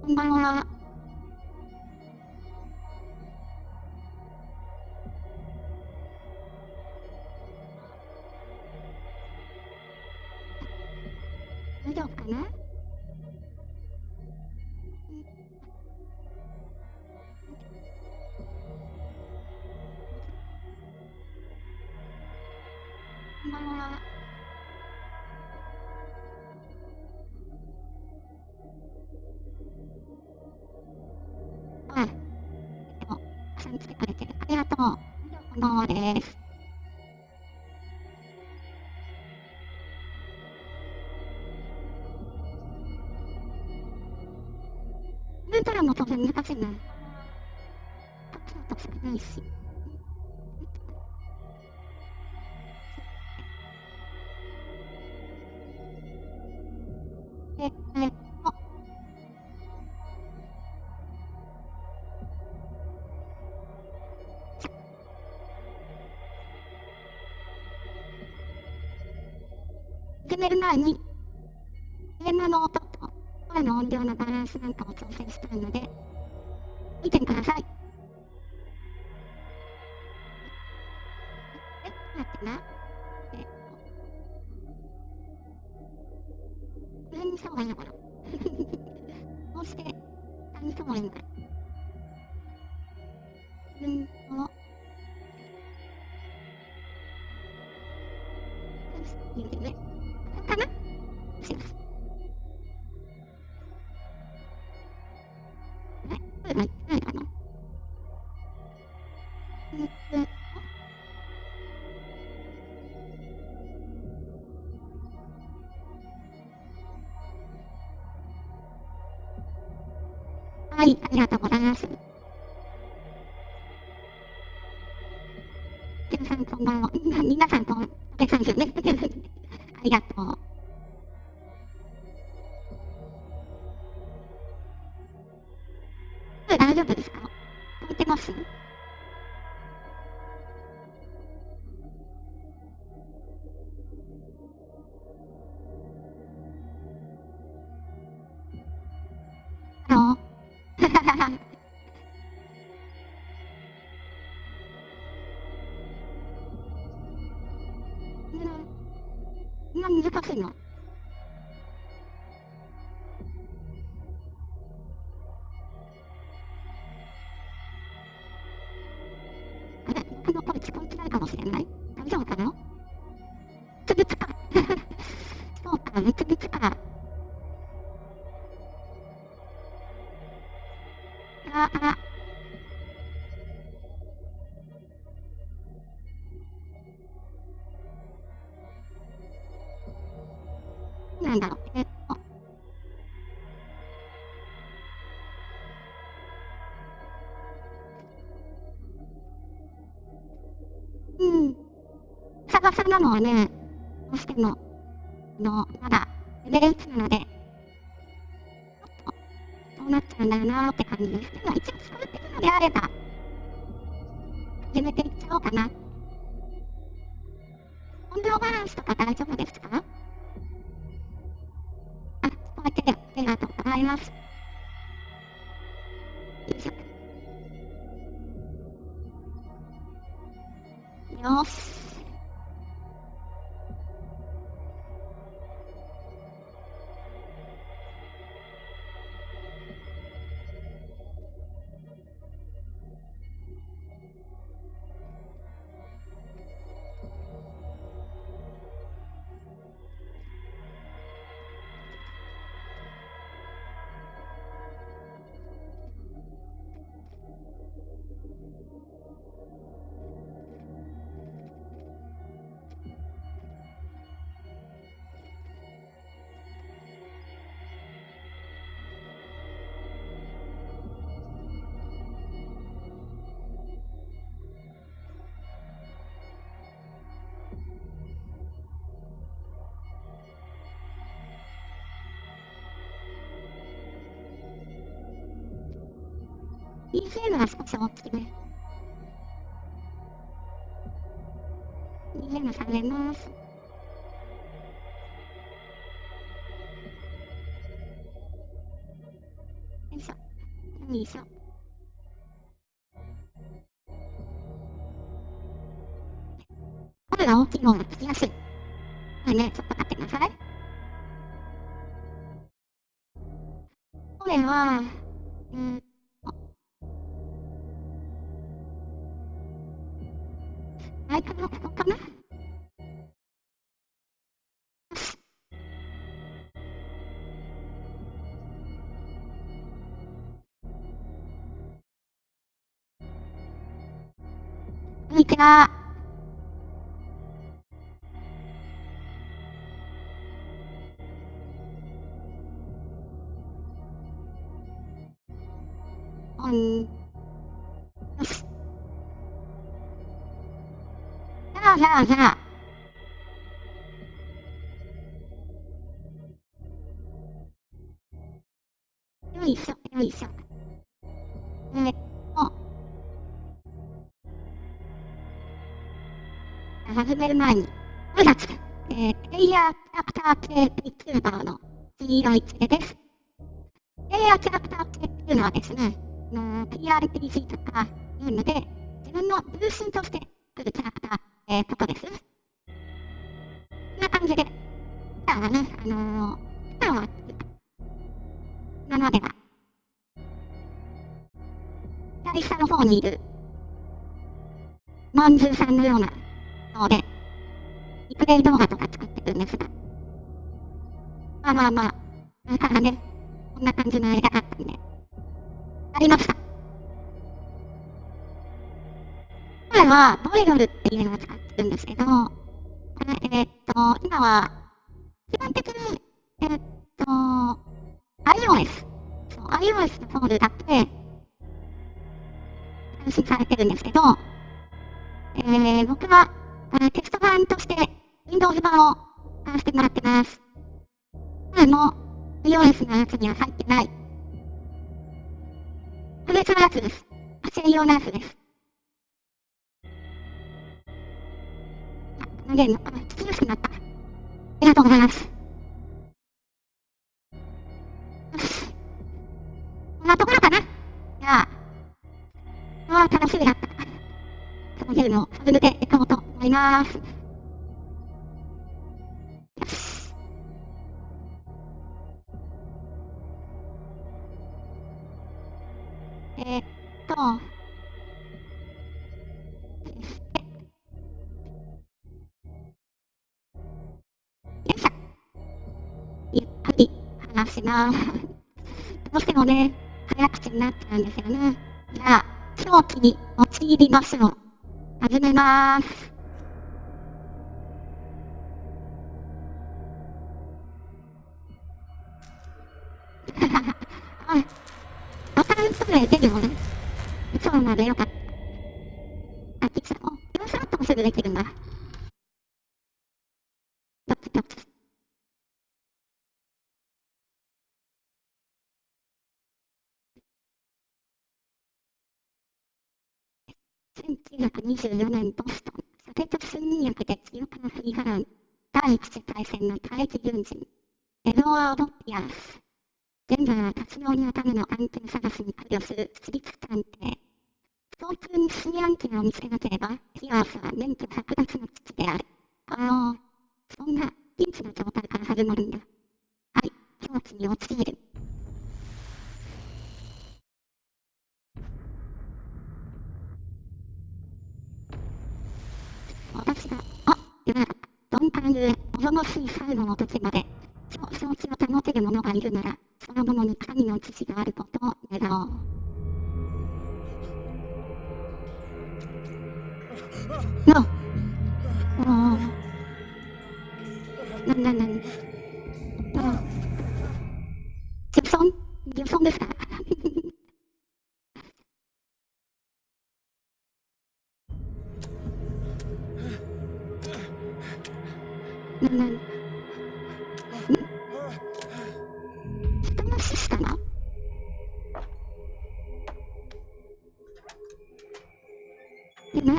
こんばんは。大丈夫かな？こんばんは。あ、たくさん来てくれてありがとう。こんばんはです。ルートラも当然難しいな。たくさん少ないし。え、始める前に、ゲームの音と声の音量のバランスなんかを調整したいので、見てください。待ってな。上にした方がいいのかな。こうして、下にした方がいいのかな。言うてね。かな？します。ないかな。はい、ありがとうございます。皆さんこんばんは。皆さんと、おさんですね。ありがとう。大丈夫ですか？聞いてます？ハロー。難しいの？あれ、僕の声聞こえてないかもしれない？大丈夫かな？つぶつか。そうか、つぶつか。あら。なんだろう。うん。探さなのはね、どうしても、まだ、レベル1なので、そうなっちゃうんだよなーって感じです。でも一応聞こえてるのであれば、始めていっちゃおうかな。音量バランスとか大丈夫ですか？あ、聞こえてる。ありがとうございます。よいしょ。よーし。BGM は少し大きめ。BGM 下げます。いしょ。よいしょ。声が大きい方が聞きやすい。はいね、ちょっと待ってください。声は、マイクのここかな。こんにちは。よし。じゃあ。よいしょ。ーっと、始める前に、挨拶。プレイヤーキャラクター系 VTuber の千色にあ&いちるです。プレイヤーキャラクター系っていうのはですね、TRPG とかいうので、自分の分身として来るキャラクター、ことです。こんな感じで、普段はね、普段は、今までは、左下の方にいる、まんじゅうさんのようなので、リプレイ動画とか作ってるんですが、それからね、こんな感じのやりたかったんで、ありました。これは、ボイドルっていうのを使ってるんですけど、これ、今は、基本的に、iOS。そう、iOS の方でだけ、配信されてるんですけど、僕は、テスト版として Windows 版を使わせてもらってます。これも iOS のやつには入ってない。個別のやつです。専用のやつです。このゲーム、聞きやすくなった。ありがとうございます。よし。こんなところかな。じゃあ、楽しみだった。このゲームを進めていこうと思います。よし。えーっと、よいしょ。ゆっくり話します。どうしてもね、早口になっちゃうんですよね。じゃあ、表記に陥りましょう。始めます。はい。ボタンプレイ出るのね。そうなのでよかった。いつも、分散ともすぐできるんだ。どっち。1924年ボストン、ソビエト侵入薬で記憶を振り払う第一次大戦の退役軍人、エドワード・ピアース。現在は活動のための案件探しに苦慮する私立探偵。早急に新案件を見つけなければ、ピアースは免許剥奪の危機である。そんなピンチの状態から始まるんだ。はい、狂気に陥る。私が、言わなかった。鈍感ゆえ、恐ろしい最後の時まで、承知を保てる者がいるなら、その者に神の知識があることを願おう。な、ジプソンですか。ん人の死したの。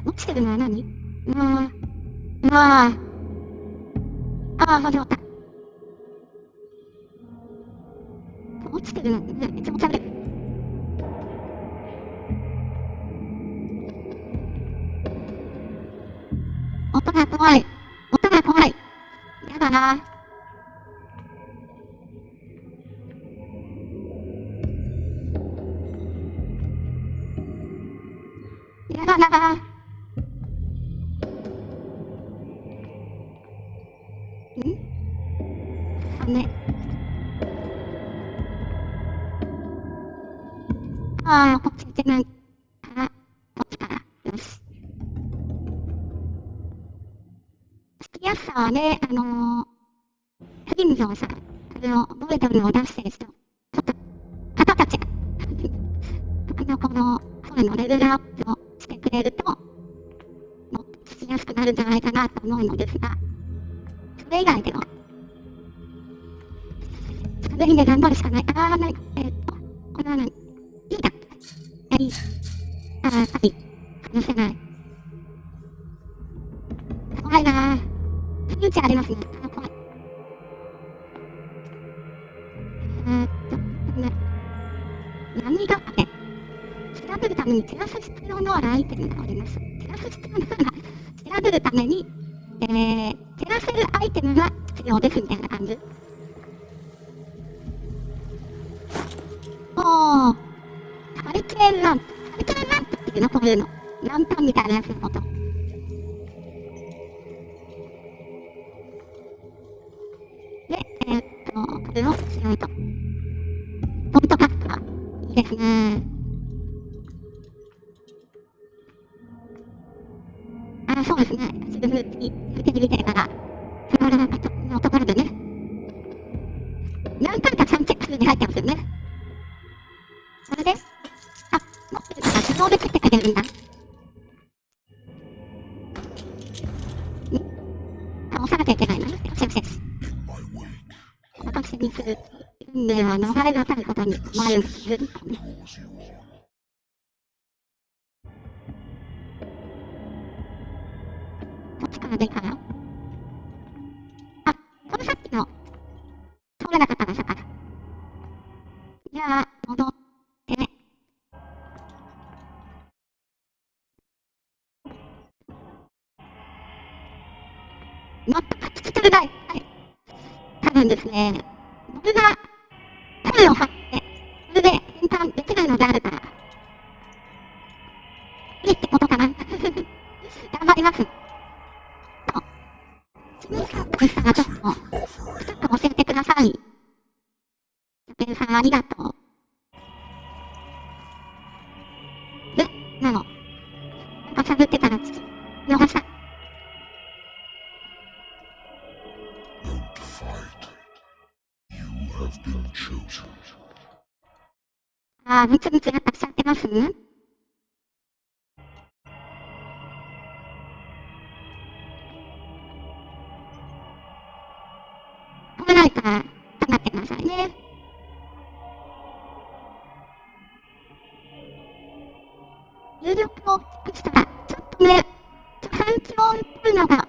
落ちてるのは何。うわ始まった。落ちてるの、めっちゃ持ち上げる。が怖い。音が怖い。やだな。やだな。ね。こっち行ってないから、こっちから。よし。つきやすさはね、フィンゾンさん、ボイドルを出してる人、ちょっと、方たちが、声のレベルアップをしてくれると、もっと聞きやすくなるんじゃないかなと思うのですが、それ以外では、喋りで頑張るしかない。これは何？いいだ。いい。やっぱり、話せない。怖いなぁ。フューチャーありますね。怖い。ね。何がね、調べるために照らす必要のあるアイテムがあります。照らす必要のある、調べるために、照らせるアイテムが必要ですみたいな感じ。ハリケーンランプ。ハリケーンランプっていうのこういうの。ランタンみたいなやつのこと。で、これを強いと。ポイントカッター。いいですね。そうですね。自分で見てるから、それはなんかのところでね。何回かちゃんチェック数に入ってますよね。それで、持ってるから自動で切ってくれるんだ。倒さなきゃいけないのね。よしよしよし。私にする運命は逃れがたいことに思われるんです。こっちからでいいかな。これさっきの、通れなかった場所から。じゃあ、戻って、もっと書きつけるない。はい。多分ですね、僕が声を張って、それで変換できないのであるから、いいってことかな。頑張ります。自分でしたらちょっと教えてください。ペルさんありがとう。なの。なんか喋ってたら聞き逃した。むつむつやっぱしちゃってますね。止めないから止まってくださいね。入力をしたら、ちょっとね、環境を取るのが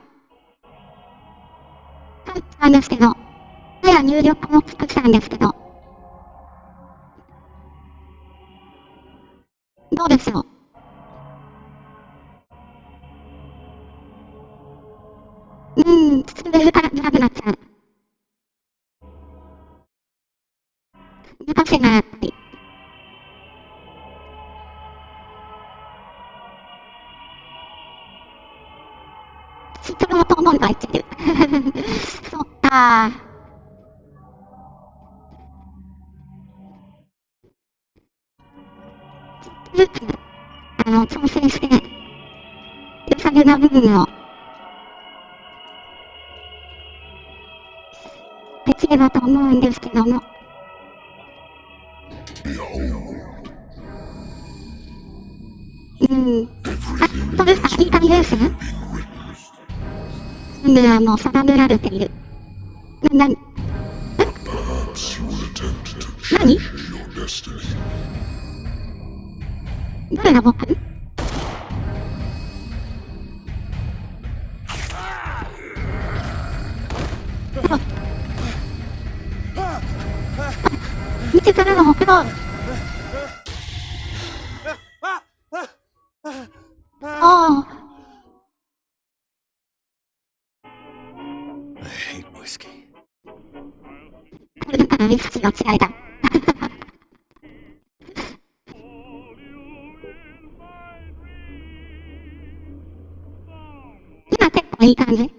書いてたんですけど、やや入力を作ったんですけど、どうでしょう。進めるから長くなっちゃう。難しいな、やっぱり。知ってると思えば言ってる。そっかずつ、調整して、良さげな部分をできればと思うんですけども。そうですか、いい感じですね。運命はもう定められている。何誰が僕見てからの僕のリスチの違いだ。今結構いい感じ。よ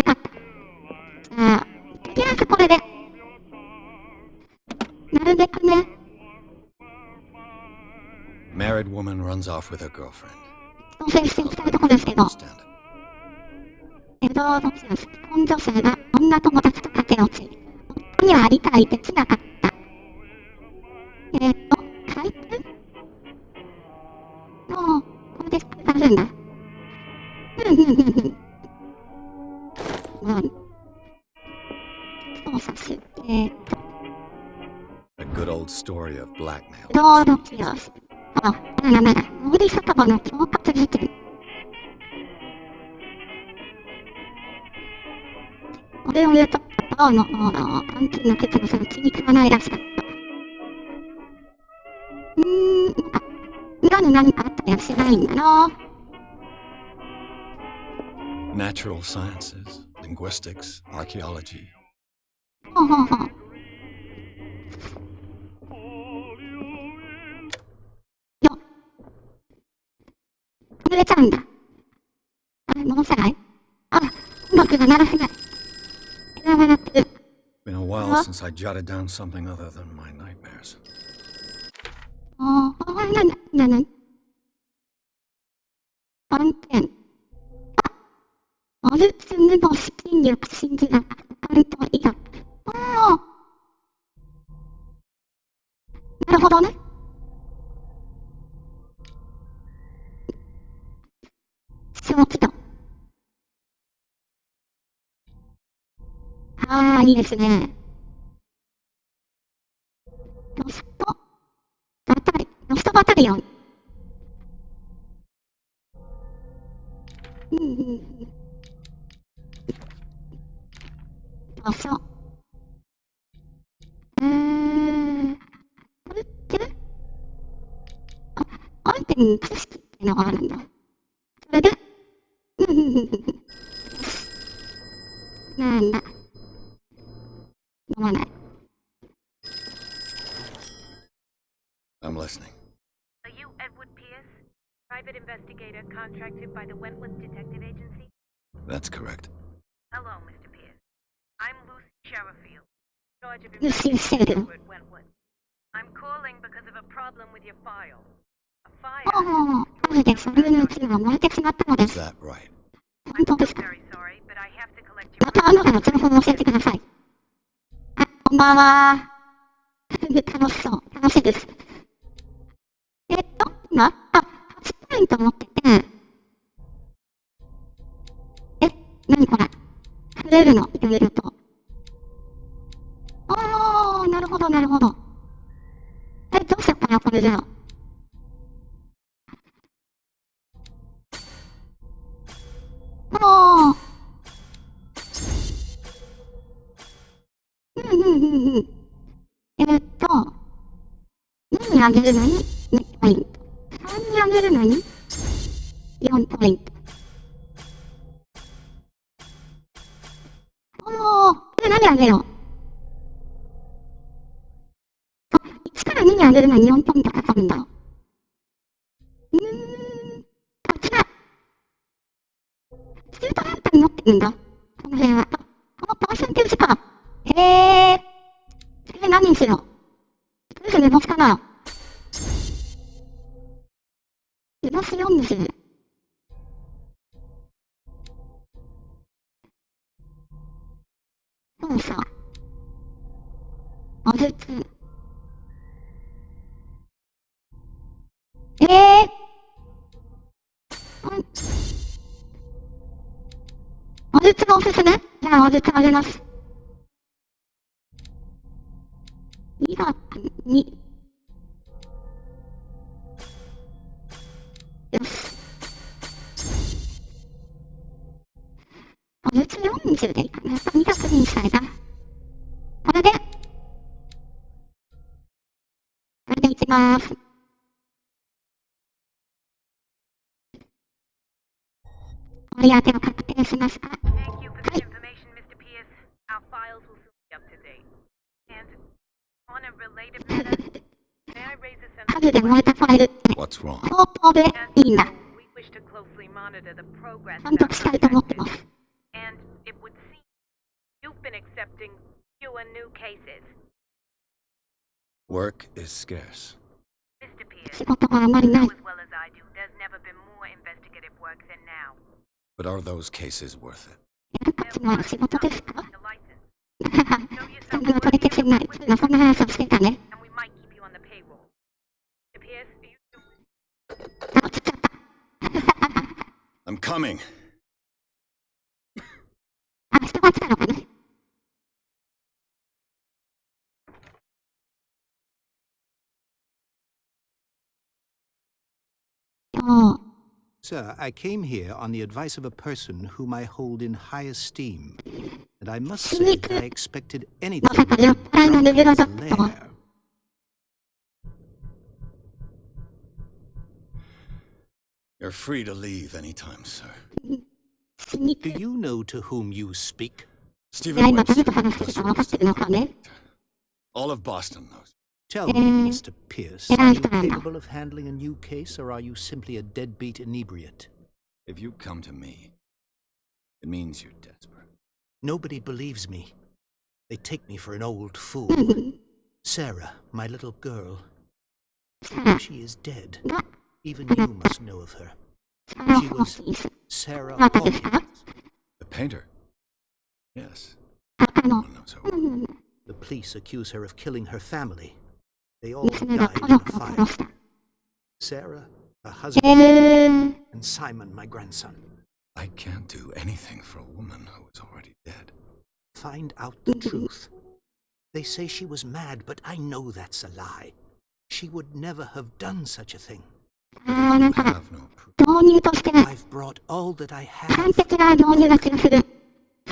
かった。じゃあ、とりあえずこれで。なるべくね。Married woman runs off with her girlfriend. 同棲していきたいとこですけど。Understand it. どちら既婚女性が女友達と駆け落ち、夫には理解できなかった。回復もう、これで救われるんだ。操作して、A good old story of blackmail. ロードキロス。なんだ、森里子の恐喝事件。これを言うと、ローの方の監禁の結露する気に食わないらしかった。裏に何かあったりはしないんだな。Natural sciences, linguistics, archaeology. ほうほうほう。よっ。震えちゃうんだ。あれ、戻せない？あ、音楽が鳴らせない。枝が鳴ってる。Been a while since I jotted down something other than my nightmares. なに案件。アルツムボ資金力信じなかったカルト医学。なるほどね。小気度。いいですね。ロストバタリオン。図書。これってアイテムに知識っていうのがあるんだ。それで、なんだ。飲まない。I'm listening. Are you Edward Pierce, private investigator contracted by the Wentworth Detective Agency? That's correct. Hello, Mr. Pierce. I'm Lucy Sherrifield, in charge of Lucy investigating Sherrifield. at Wentworth. I'm calling because of a problem with your file. A マジで書類の一部が燃えてしまったので Is す。that right? 本当ですか？ Very sorry, but I have to collect ま your たあなたの情報を教えてください。こんばんは。楽しそう。楽しいです。今、8ポイント持ってて、何これ？触れるの、いろいろと。なるほど、なるほど。どうしよっかな、これじゃあ。2にあげるのに2ポイント。3にあげるのに4ポイント。これ何あげよう。1から2にあげるのに4ポイントかかるんだ。こちら。中途半端に持ってるんだ。この辺は。このパーセンテージか。それ何にしよう。とりあえず寝ボスかな。寝ボス40。操作。魔術。魔術がおすすめ？じゃあ魔術あげます。医学に。よし。魔術40でいいかな。やっぱ医学にしたいな。これでいきます。割り当てを確定しました。Thank you for the information, Mr. Pierce. Our files will And on a related matter, may I raise a 数で燃えたファイルって What's wrong? 相当でいいな。 We wish to closely monitor the progress ちゃんと of したい our と思ってま practice, す。 and it would seem you've been accepting fewer new cases. Work is scarce. Mr. Pierce, 仕事があまりない。 as well as I do, there's never been more investigative work than now. But are those cases worth it? やる価値のある仕事ですか The license. はは全部の取り消しになる。今そんな話をしてたね。 And we might keep you on the payroll. Mr. Pierce, are you... あ、落ちちゃった。 I'm coming. あ、人が来たのかな。おう。 Sir, I came here on the advice of a person whom I hold in high esteem, and I must say that I expected anything but a drunkard's lair. You're free to leave anytime, sir. 死に Do you know to whom you speak? いや、 Stephen 今誰 Webster, と話してるか分かってるのかね。 all of Boston knows. Tell me, Mr. Pierce, are you capable of handling a new case, or are you simply a deadbeat inebriate? If you come to me, it means you're desperate. Nobody believes me. They take me for an old fool. Sarah, my little girl, she is dead. Even you must know of her. She was Sarah Hawkins. The painter? Yes. あ No の、 one knows her. The police accuse her of killing her family. They all 娘が died 家 in a 族を fire. 殺した。 Sarah, her え husband, ー、 and Simon, my grandson. I can't do anything for a woman who is already dead. Find out the truth. They say she was mad, but I know that's a lie. She would never have done such a thing. あー、なん You か、 have no proof. 導入として、 I've brought all that I 完 have. 璧な導入が気がする。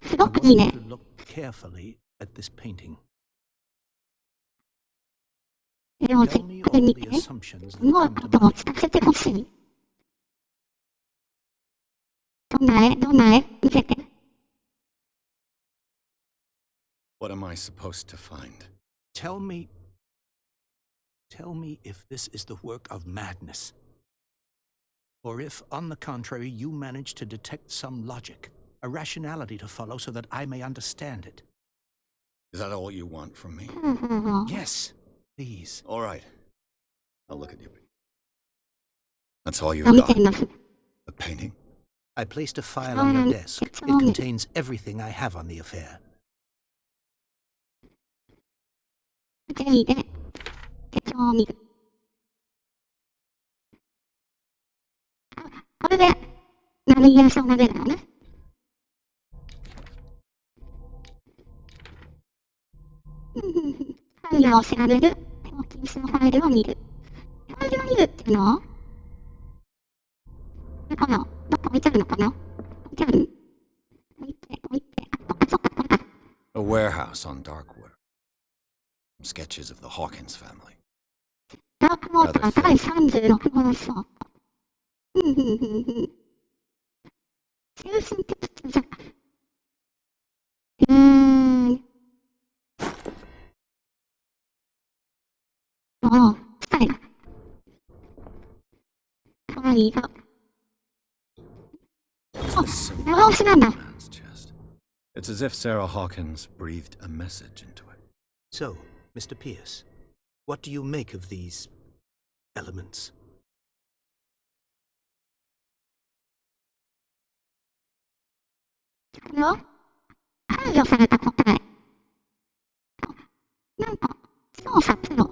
す I ご want くいい you ね。 to look carefully at this painting. 絵をじっ Tell me くり all 見 the て、 assumptions す that ごい come こ to とを mind. 聞かせてほしい。どんな絵どんな絵見せて。 What am I supposed to find? Tell me if this is the work of madness. Or if, on the contrary, you manage to detect some logic, a rationality to follow so that I may understand it. Is that all you want from me? うんうんうん。 Yes, please. All right. I'll look at you. That's all あ、 you've 見て got? います。 The painting? I placed a file on your desk. It contains everything I have on the affair. ジェイで手帳を見る。あ、これでナビゲーションが出るのね。ファイルを調べる。ホーキンスのファイルを見る。ファイルを見るっていうのこれかな、どっか置いてあるのかな、置いてある、置いて、あ、そっか、これか。 A warehouse on Darkwood. Some sketches of the Hawkins family. ダークウォーター第36号の章。中心的著作。おお、スタイル。かわいい色。あ、長押しなんだ。 Man's chest. It's as if Sarah Hawkins breathed a message into it. So, Mr. Pierce, what do you make of these elements? これを排除された答え。あ、なんか、操作プロ。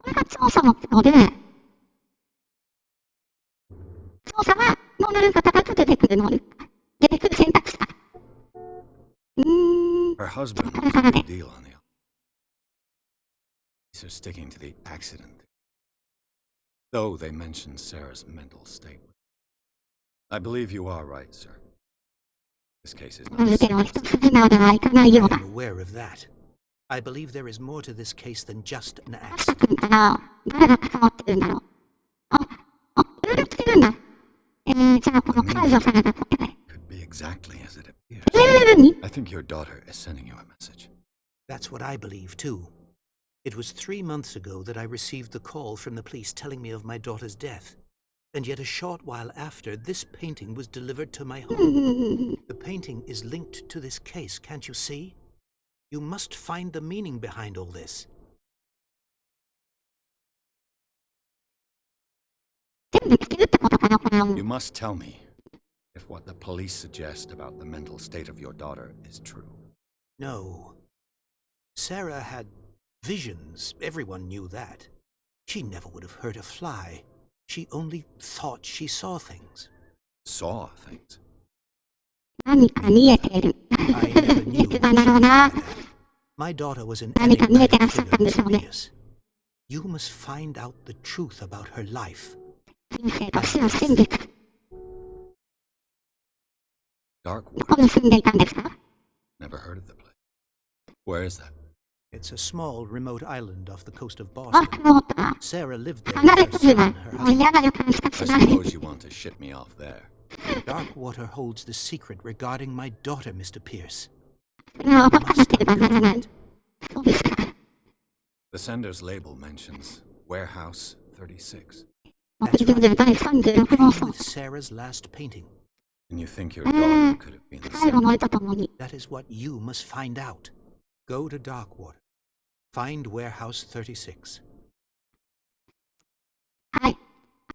これが調査のプロで、調査はノーマル型だと出てくるの、出てくる選択肢か。Her husbandこ was れか a ら good で。 deal on the so sticking to the accident. Though they mentioned Sarah's mental state. I believe you are right, sir. This case is あ not る a けど、 serious 一筋縄ではいかないよう I だ。 am aware of that. I believe there is more to this case than just an マスタ accident. 君から誰が関わってるんだろう。いろいろ来てるんだ。じゃあこの解除された答え。Could be exactly as it appears. 何 I think your daughter is sending you a message. That's what I believe, too. It was 3 months ago that I received the call from the police telling me of my daughter's death. And yet a short while after, this painting was delivered to my home. The painting is linked to this case, can't you see? You must find the meaning behind all this. 全部来てるってことかな、これはもう。 You must tell me if what the police suggest about the mental state of your daughter is true. No. Sarah had visions. Everyone knew that. She never would have hurt a fly. She only thought she saw things. Saw things. 何か見えてる。 I never knew 実話だろうな。 My daughter was an 何か見えて enigmatic らっしゃったん figure, でしょうね。 Mr. Pierce. You must find out the truth about her life. 人生と死の真実。 Dark どこ water. に住んでいたんですか？ Never heard of the place. Where is that? It's a small, remote island off the coast of あ、 Boston. そうだ。 Sarah lived there 離れ with て her るわ。 son and her もう husband. 嫌な予感しか I しない。 suppose you want to ship me off there. Darkwater holds the secret regarding my daughter, Mr. Pierce. それは You 分かって must ればなら uncover ない。 it. そうですか。 The sender's label mentions Warehouse 36. 60第36 Came 号層。 with Sarah's last painting. And you think your daughter could have been the 最後の sender? 絵とともに。 That is what you must find out. Go to Darkwater. Find Warehouse 36. はい。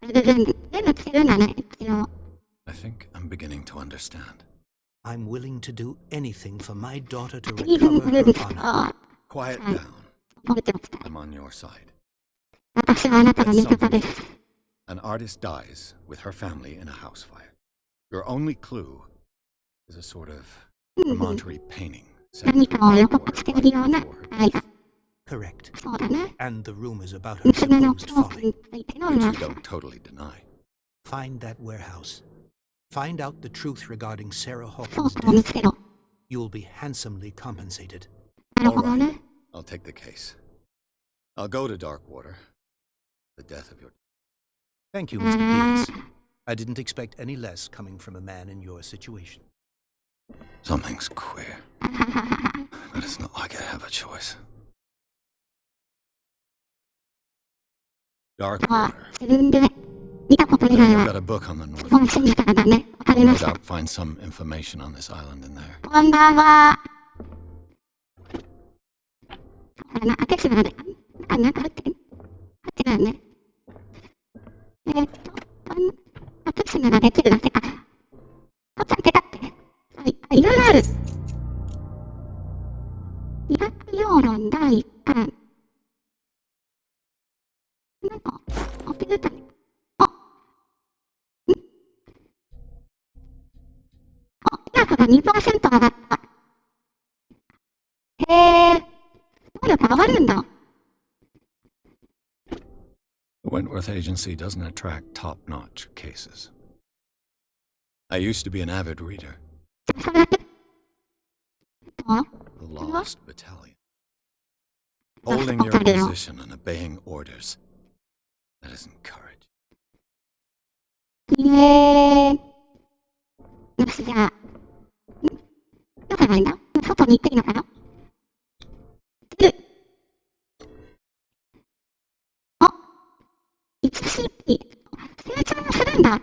あれで全部来てるんだね、一応。 I think I'm beginning to understand. I'm willing to do anything for my daughter to いい分 recover 来る her んです honor. か？ Quiet Right. down. 覚えておきたい。 I'm on your side. 私はあなたの味方です。 An artist dies with her family in a house fire. Your only clue is a sort of promontory painting set 何 through かを予 dark 告して water いるよう right な before her 愛が。 death. Correct. そうだね。 And the rumors about her 娘の supposed 恐怖 folly. についての Which 噂。 you don't totally deny. Find that warehouse. Find out the truth regarding Sarah そう Hawkins' そう見 death. つけろ。 You'll be handsomely compensated. なる All ほど right. ね。 I'll take the case. I'll go to Darkwater. The death of your... Thank you, Mr. Pierce. I didn't expect any less coming from a man in your situation. Something's queer. But it's not like I have a choice. あ、 Darkwater. 自分で見たこと以 I 外 think I've は got a book on the 基 north. 本信じたらだね。わかり No ました。 doubt find some information on this island in there. こんばんは。ほらな、開け閉めで。あ、なんか入ってる。入ってないよね。開け閉めができるだけか。こっち開けたって。あ、いろいろある。医学用論第1巻。なんか、開けると。あ、医薬が 2% 上がった。へえ、能力上がるんだ。 The Wentworth Agency doesn't attract top-notch cases. I used to be an avid reader. それだけ。あ、 The Lost Battalion. Holding your position and obeying orders. That isn't courage. きれい。よし、じゃあ。どうすればいいんだ？外に行っていいのかな？行ってる。あ、1CP。成長もするんだ。あ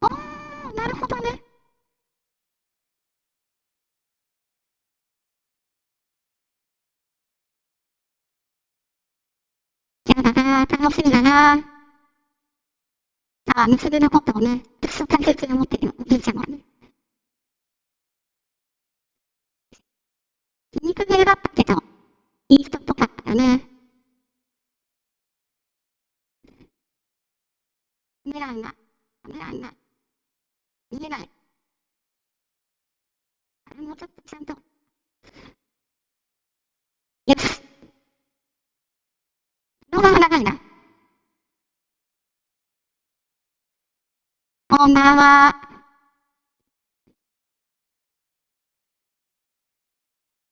ー、なるほどね。やだなー、楽しみだなー。あ、娘のことをね、ずっと大切に思ってるおじいちゃまはね。皮肉系だったけど、いい人っぽかったよね。カメラが、見えない。あれもうちょっとちゃんと。よし。動画が長いな。こんばんは。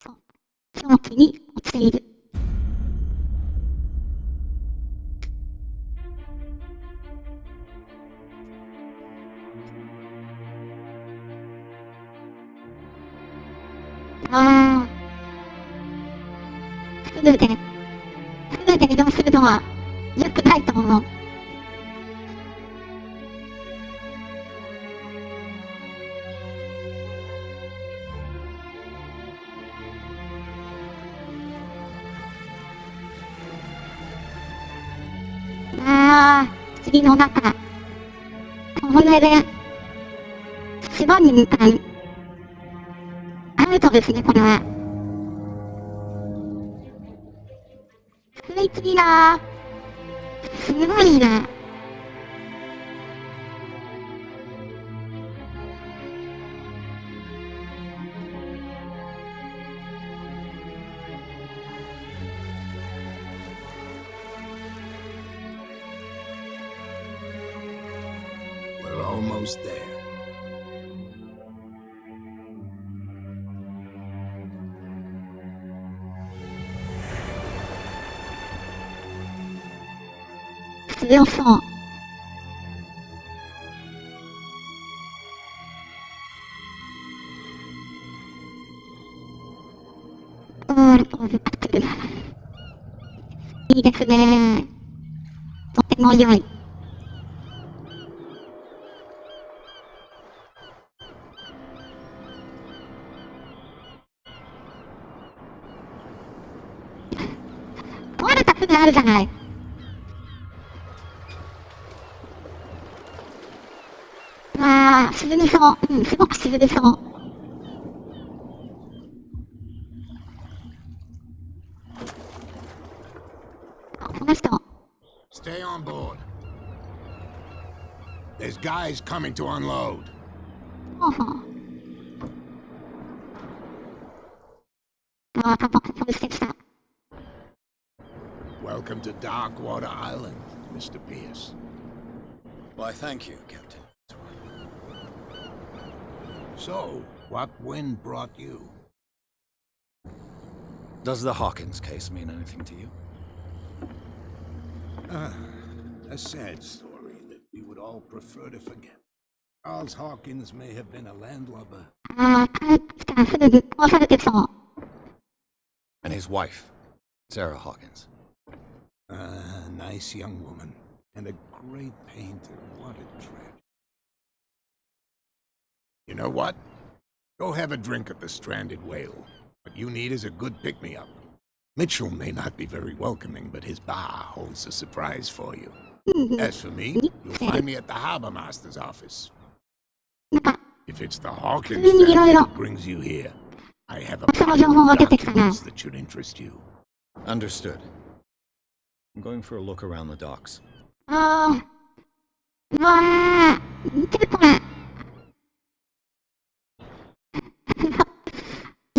そう。狂気に落ちている。ああ。フルで移動するのは良くないと思う。ああ、霧の中。これで、島に向かう。アウトですね、これは。スイーなぁ。すごいな。We're almost there. 強そう。いいですね。とても良い。壊れた船あるじゃない。わあ、沈みそう。うん、すごく沈みそう。この人。Stay on board. There's guys coming to unload. ほうほう。ああ、飛びしてきた。Welcome to Darkwater Island, Mr. Pierce. Why, thank you, Captain. So, what wind brought you? Does the Hawkins case mean anything to you? A sad story that we would all prefer to forget. Charles Hawkins may have been a landlubber. ああ、帰ってきたらすぐぶっ壊されてそう。And his wife, Sarah Hawkins. A nice young woman. And a great painter. What a tragedy. You know what? Go have a drink at the Stranded Whale. What you need is a good pick-me-up. Mitchell may not be very welcoming, but his bar holds a surprise for you. As for me, you'll find me at the Harbor Master's office. If it's the Hawkins family that brings you here, I have a pile of documents that should interest you. Understood. I'm going for a look around the docks. ああ、うわあ、見てこれ。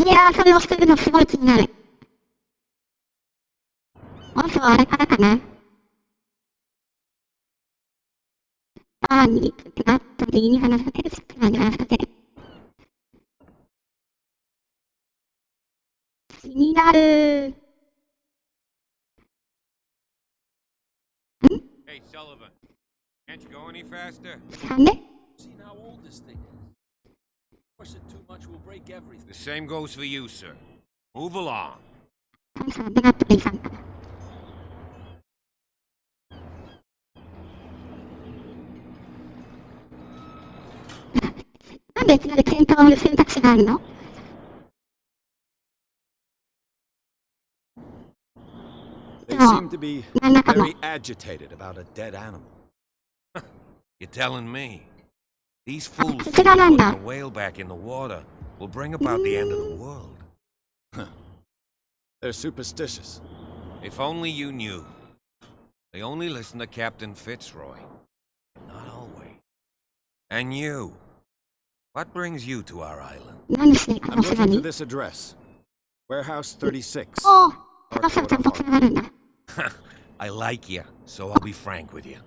いやー、それをしてるのすごい気になる。まずはあれからかな。バーに行くがあったりに話しかけるし、話しかける。気になる。Hey, Sullivan. Can't you go any faster? なんで Seen how old this thing is. Push it too much will break everything. The same goes for you, sir. Move along. 神様ベガットリーさんか。なんでいきなり喧嘩を売る選択肢があるの They seem to be very agitated about a dead animal. You're telling me? These fools Sit think down, putting Amanda. a whale back in the water will bring about the end of the world. They're superstitious. If only you knew. They only listen to Captain Fitzroy. Not always. And you. What brings you to our island? 何しにこ I'm の島 looking に for this address. Warehouse 36. おぉ、高さちゃんとつながるんだ。I like you, so I'll be frank with you.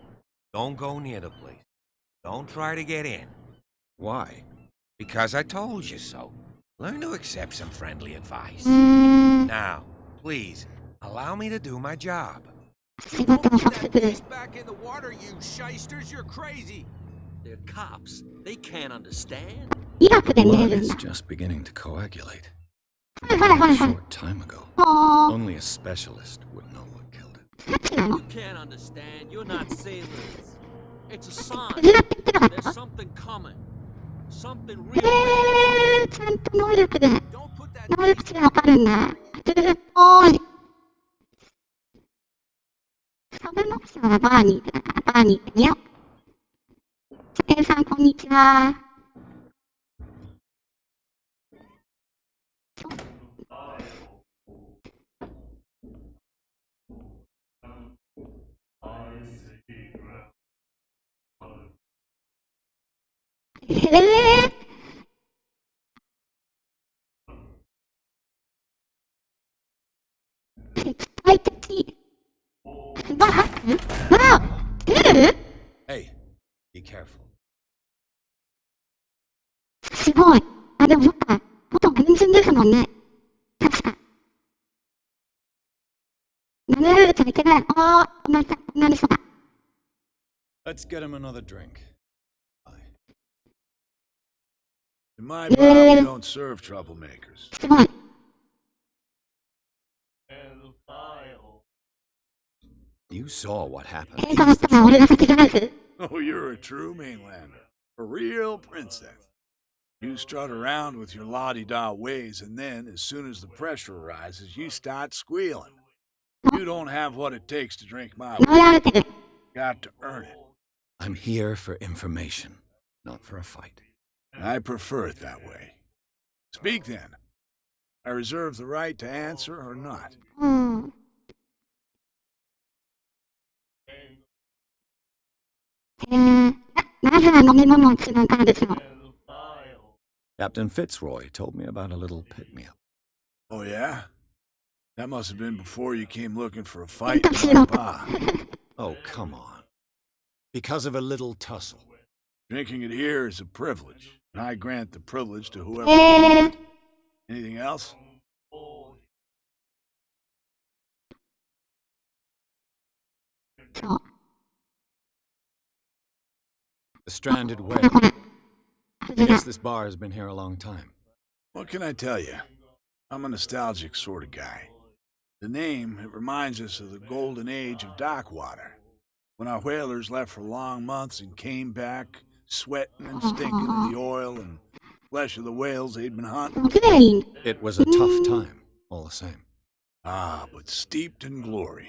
Don't go near the place. Don't try to get in. Why? Because I told you so. Learn to accept some friendly advice. ん、 Now, please, allow me to do my job. 仕事もさせてくれ。 Back in the water, you shysters, you're crazy. They're cops. They can't understand. イラクで寝れ Blood るん is だ。 just beginning to coagulate. It died a short time ago. あ Only a specialist would know what killed it. さっきなの You can't understand. You're not sailors. It's a sign. クジラって言ってなかっ There's た something coming. Something real bad. ちゃんと能力で、 Don't put that 能力値がわかるんだ。クトゥルっぽい。サブモクションはバーニーだからバーニーってみよう。チェンさんこんにちは。敵対的。バーわあクトゥル Hey, be careful. すごい。あ、でもそっか。元軍人ですもんね。確か。舐められちゃいけない。ああ、同じ人だ。 Let's get him another drink. Bye. In my bar, we don't serve troublemakers. すごい。 You saw what happened. 映画だったら俺が先じゃないです。 Oh, you're a true mainlander. A real princess. You strut around with your la-di-da ways, and then, as soon as the pressure arises, you start squealing. You don't have what it takes to drink my 舐められ way. てる。 Got to earn it. I'm here for information, not for a fight. I prefer it that way. Speak then. I reserve the right to answer or not. うん。まずは飲み物を注文からですよ。 Captain Fitzroy told me about a little pick-me-up. Oh, yeah? That must have been before you came looking for a fight in my bar. Oh, come on. Because of a little tussle. Drinking it here is a privilege, and I grant the privilege to whoever. えー、 Anything else? そう。 The stranded これ whale. これ。 I クジラ guess this bar has been here a long time. What can I tell you? I'm a nostalgic sort of guy. The name, it reminds us of the golden age of dock water, when our whalers left for long months and came back sweating and stinking of the oil and flesh of the whales they'd been hunting. 綺麗に。 It was a tough time, all the same. Ah, but steeped in glory.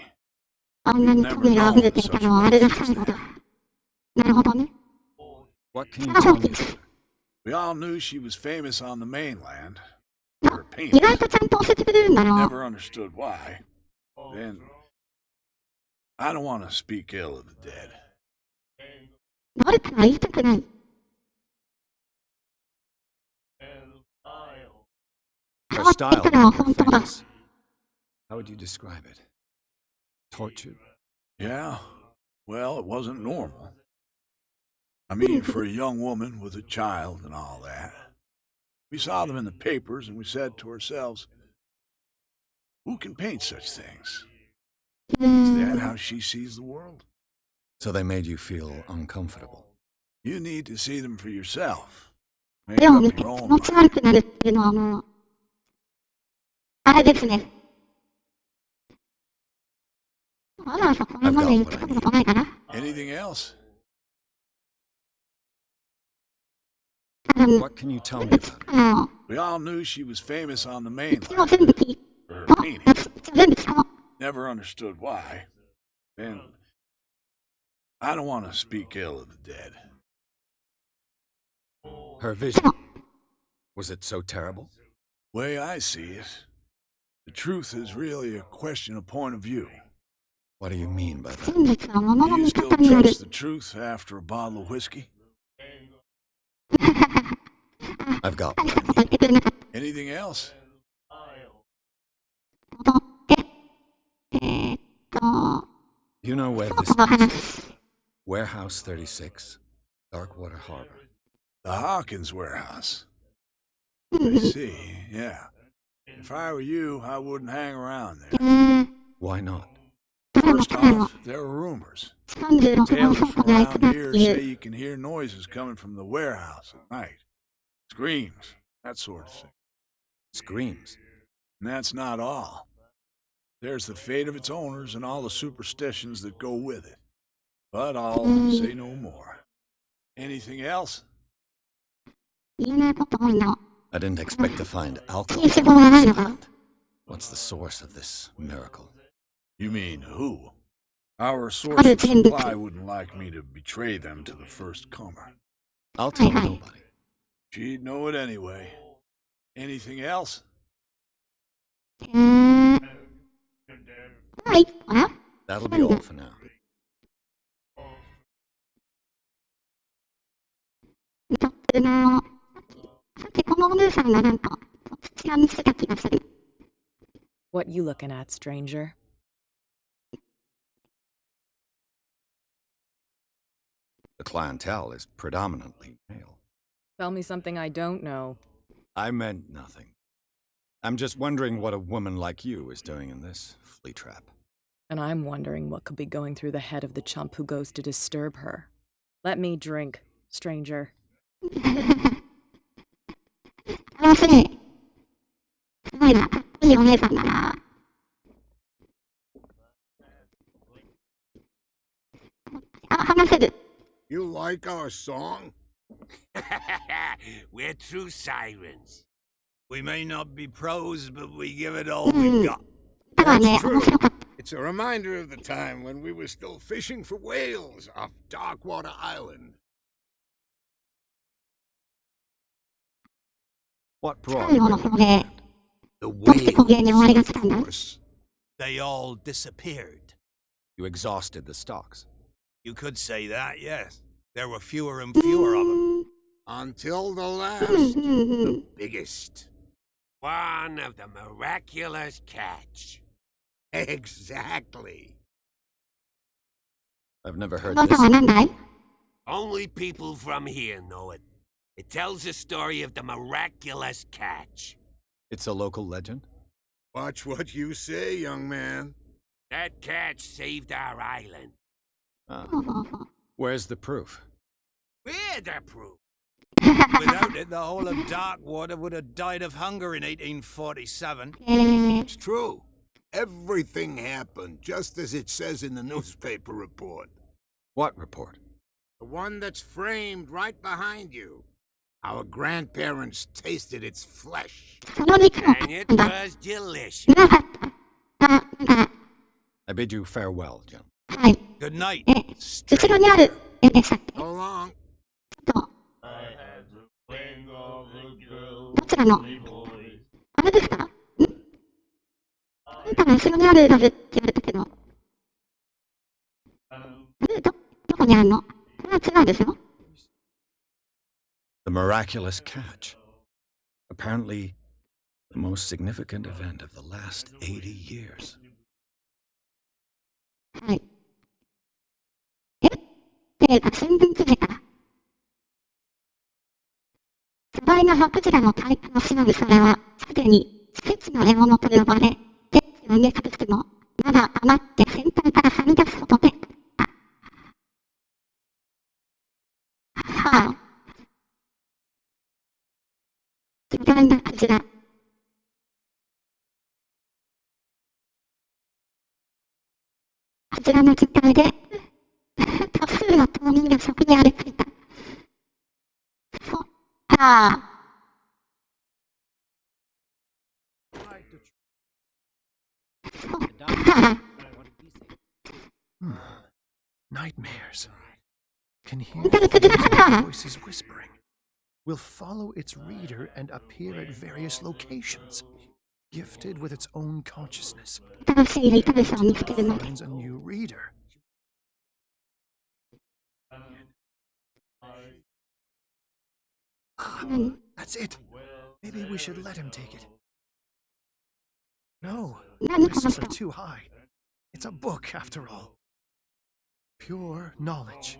あんなにトゲが溢れていたのはあれが最後だ。なるほどね。 What can you tell me about her? We all knew she was famous on the mainland. Her 意 paintings. 外とちゃんと教えてくれるんだろう。 Never understood why. Then, I don't want to speak ill of the dead. 誰かが言いたくない。 Her 変わって style たら was 本当だ。 famous. How would you describe it? Tortured? Yeah, well, it wasn't normal. I mean, for a young woman with a child and all that. We saw them in the papers and we said to ourselves, who can paint such things? う Is ー that ん。 how she sees the world? So they made you feel uncomfortable. You need to see them for yourself. Make でも up ね、気 your own 持ち mind. 悪くなるっていうのはもう、あれですね。わざわざこれまで言ったことないかな。 Anything else? 多分、 What can you tell me about her? あの、 We all knew she was famous on the 一応 mainland 全部聞い for her た。 paintings. 一応全部聞か Never understood why. Then, I don't want to speak ill of the dead. Her vision. Was it so terrible? Way I see it, the truth is really a question of point of view. What do you mean by that? 真実は物 Do の you 見 still 方による。 trust the truth after a bottle of whiskey? I've got 大 what した I こと言っ need. てくれなかっ Anything else? たことで、と、 You know where 一 this 言話 is? す。 Warehouse 36, Darkwater Harbor. The Hawkins warehouse. うん I うん。 see, yeah. If I were you, I wouldn't hang around え there. ー、 Why not? 誰も First 彼も off, there are rumors. 36号 Sailors 倉 from 庫で会いた around がって here い say る。 you can hear noises coming from the warehouse at night. Screams, that sort of thing. Screams. And that's not all. There's the fate of its owners and all the superstitions that go with it. But I'll say no more. Anything else? 有名なこと多いの。 I didn't expect to find 禁 alcohol 止法は on ない this のか island. What's the source of this miracle? You mean who? Our source Other of than the- supply wouldn't like me to betray them to the first comer. I'll tell Hi. nobody. She'd know it anyway. Anything else? はい。あ That'll be all for now. ちょっとさっきこのお姉さんがなんか、土屋見せた気がする。 What you looking at, stranger? The clientele is predominantly male. Tell me something I don't know. I meant nothing. I'm just wondering what a woman like you is doing in this flea trap. And I'm wondering what could be going through the head of the chump who goes to disturb her. Let me drink, stranger. 楽しい。すごいな。かっこいいお姉さんだな。あ、話せる。 You like our song? We're true sirens. We may not be pros, but we give it all we've got. 歌はね、 That's 面 true. 白かった。 It's a reminder of the time when we were still fishing for whales off Darkwater Island. What brought 最 you 後の here? 方で、 The どうして捕鯨に終わりが whales, 来たんだ of course. They all disappeared. You exhausted the stocks. You could say that, yes. There were fewer and fewer of them. Until the うん last, うんうん biggest. One of the miraculous catch. Exactly. I've never こ heard の歌 this. は何だい？ Only people from here know it. It tells the story of the miraculous catch. It's a local legend? Watch what you say, young man. That catch saved our island. Ah. ほうほうほう。 Where's the proof? We're the proof. Without it, the whole of Darkwater would have died of hunger in 1847. It's true. Everything happened just as it says in the newspaper report. What report? The one that's framed right behind you. Our grandparents tasted its flesh. その肉も And it なんだ。 was delicious. うまかった。あ、なんか、 I bid you farewell, Jim. はい。 Good night. 後ろにある絵でしたっけ？ So long. ちょっと、どちらの、あれですか？ん？あんたの後ろにあるラブって言われたけど、どこにあるの？これは違うでしょ？ The miraculous catch. Apparently, the most significant event of the last 80 years. はい。っていうか、新聞記事から。巨大な白鯨の体育をしのぐそれは、すでにスケッチの獲物と呼ばれ、デッキを埋め尽くしても、まだ余って先端からはみ出すほどで、はあ。巨大なクジラ。クジラの実態で、多数の島民がそこに歩いていた。そ、はあ。そ、はあ。 Nightmares. Can hear Pero que things te- and voices whispering. Will follow its reader and appear at various locations, gifted with its own consciousness. 新しいリトルスを見つけるので。 Finds a new reader. Ah, 何？ that's it. Maybe we should let him take it. No, 何この risks 人 are。too high. It's a book, after all. Pure knowledge.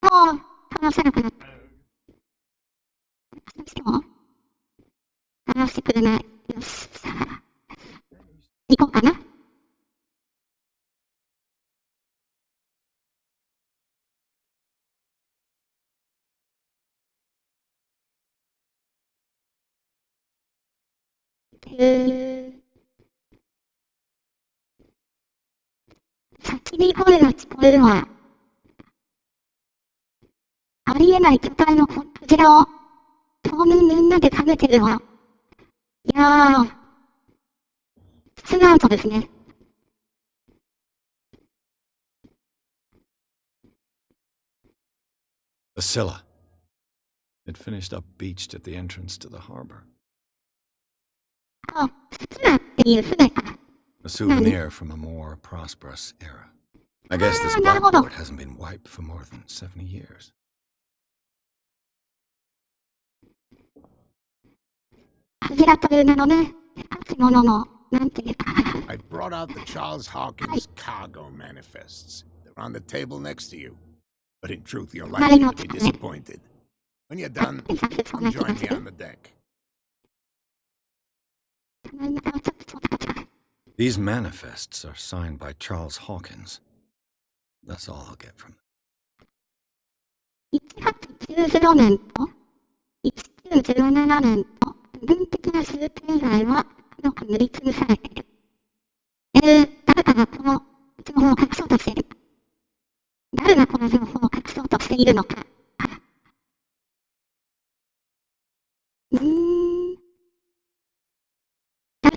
ああ、話せなくなった。そしても、話してくれない。よし、さあ、行こうかな。叫び声が聞こえるわ。ありえない巨体のクジラを当面みんなで食べてるわ。いやー、ツーアウトですね。The Scylla. It finished up beached at the entrance to the harbor. あ、スキラっていう船か。A souvenir from a more prosperous era. I guess thisなるほど。 blackboard hasn't been wiped for more than 70 years. クジラという名のね、書き物の、なんていうか。I've brought out the Charles Hawkins cargo manifests. They're on the table next to you. But in truth, you're likely to be disappointed. When you're done, come join me on the deck. These manifests are signed by Charles Hawkins. That's all I'll get from them. 1890年と1917年と部分的な集計以外はよく塗りつぶされている。誰かがこの情報を隠そうとしている。誰がこの情報を隠そうとしているのか。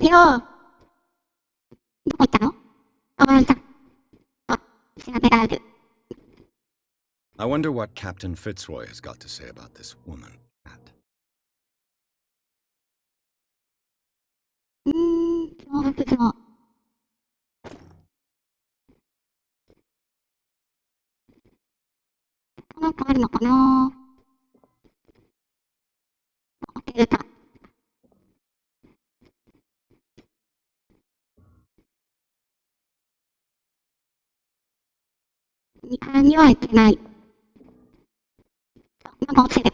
よー。どこ行ったの？あ、いた。あ、調べられる。I wonder what Captain Fitzroy has got to say about this woman, Cat. 脅迫状。なんかあるのかな？出た。2階には行けない。なんか落ちる。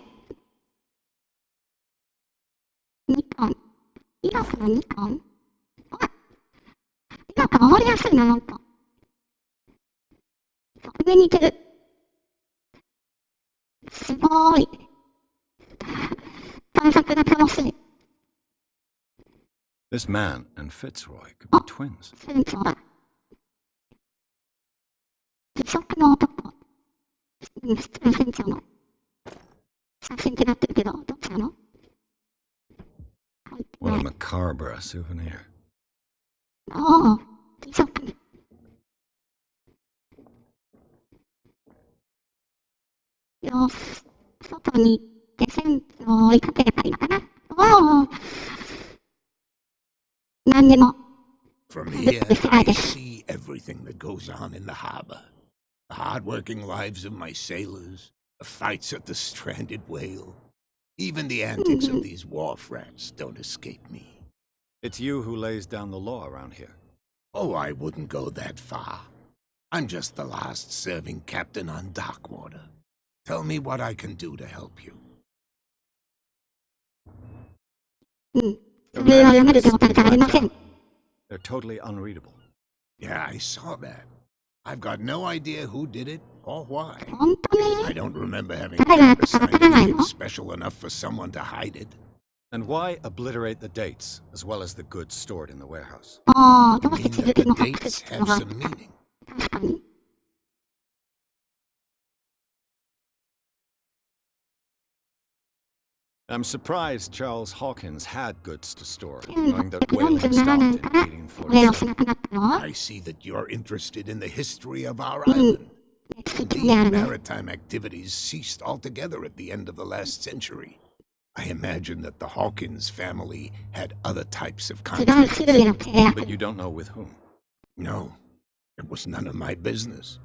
2巻。イラスの2巻？あ、なんか回りやすいな、なんか。上に行ける。すごーい。探索が楽しい。This man and Fitzroy could be twins. 船長だ。義足の男。普通の船長の。写真ってなってるけど、どっちなの？ What a macabre souvenir. おお、義足。よし、外に行って船長を追いかければいいのかな。おお、なんでも。From here, I see everything that goes on in the harbor. The hard-working lives of my sailors, the fights at the stranded whale. Even the antics of these wharf rats don't escape me. It's you who lays down the law around here. Oh, I wouldn't go that far. I'm just the last serving captain on Darkwater. Tell me what I can do to help you. They're totally unreadable. Yeah, I saw that. I've got no idea who did it or why. I don't remember having assigned anything special enough for someone to hide it. And why obliterate the dates as well as the goods stored in the warehouse? You mean that the dates have some meaning? I'm surprised Charles Hawkins had goods to store, knowing that whaling stopped in 1847. I see that you're interested in the history of our island. Indeed, maritime activities ceased altogether at the end of the last century. I imagine that the Hawkins family had other types of contacts. But you don't know with whom? No, it was none of my business.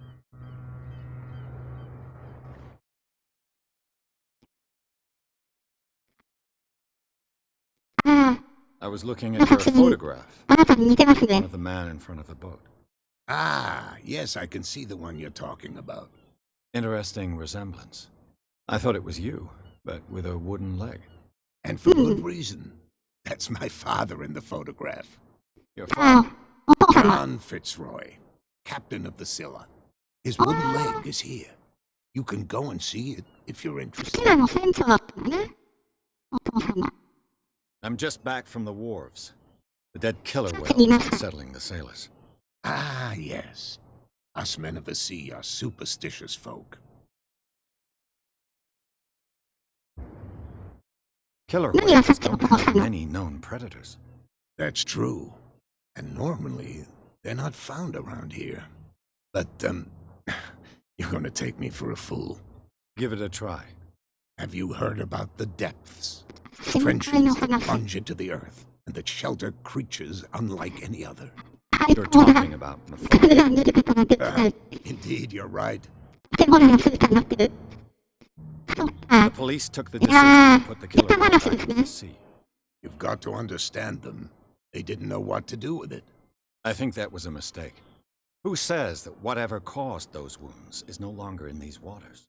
I was looking at your photograph. One of the man in front of the boat. Ah, yes, I can see the one you're talking about. Interesting resemblance. I thought it was you, but with a wooden leg. And for good reason. That's my father in the photograph. Your father? John Fitzroy, captain of the Scylla. His wooden leg is here. You can go and see it if you're interested. I'm just back from the wharves. The dead killer whale was unsettling the sailors. Ah, yes. Us men of the sea are superstitious folk. Killer whales don't have many known predators. That's true. And normally, they're not found around here. But, you're gonna take me for a fool. Give it a try. Have you heard about the depths? Trenches that plunge into the earth, and that shelter creatures unlike any other. You're talking about Indeed, you're right. The police took the decision to put the killer whale back into the sea. You've got to understand them. They didn't know what to do with it. I think that was a mistake. Who says that whatever caused those wounds is no longer in these waters?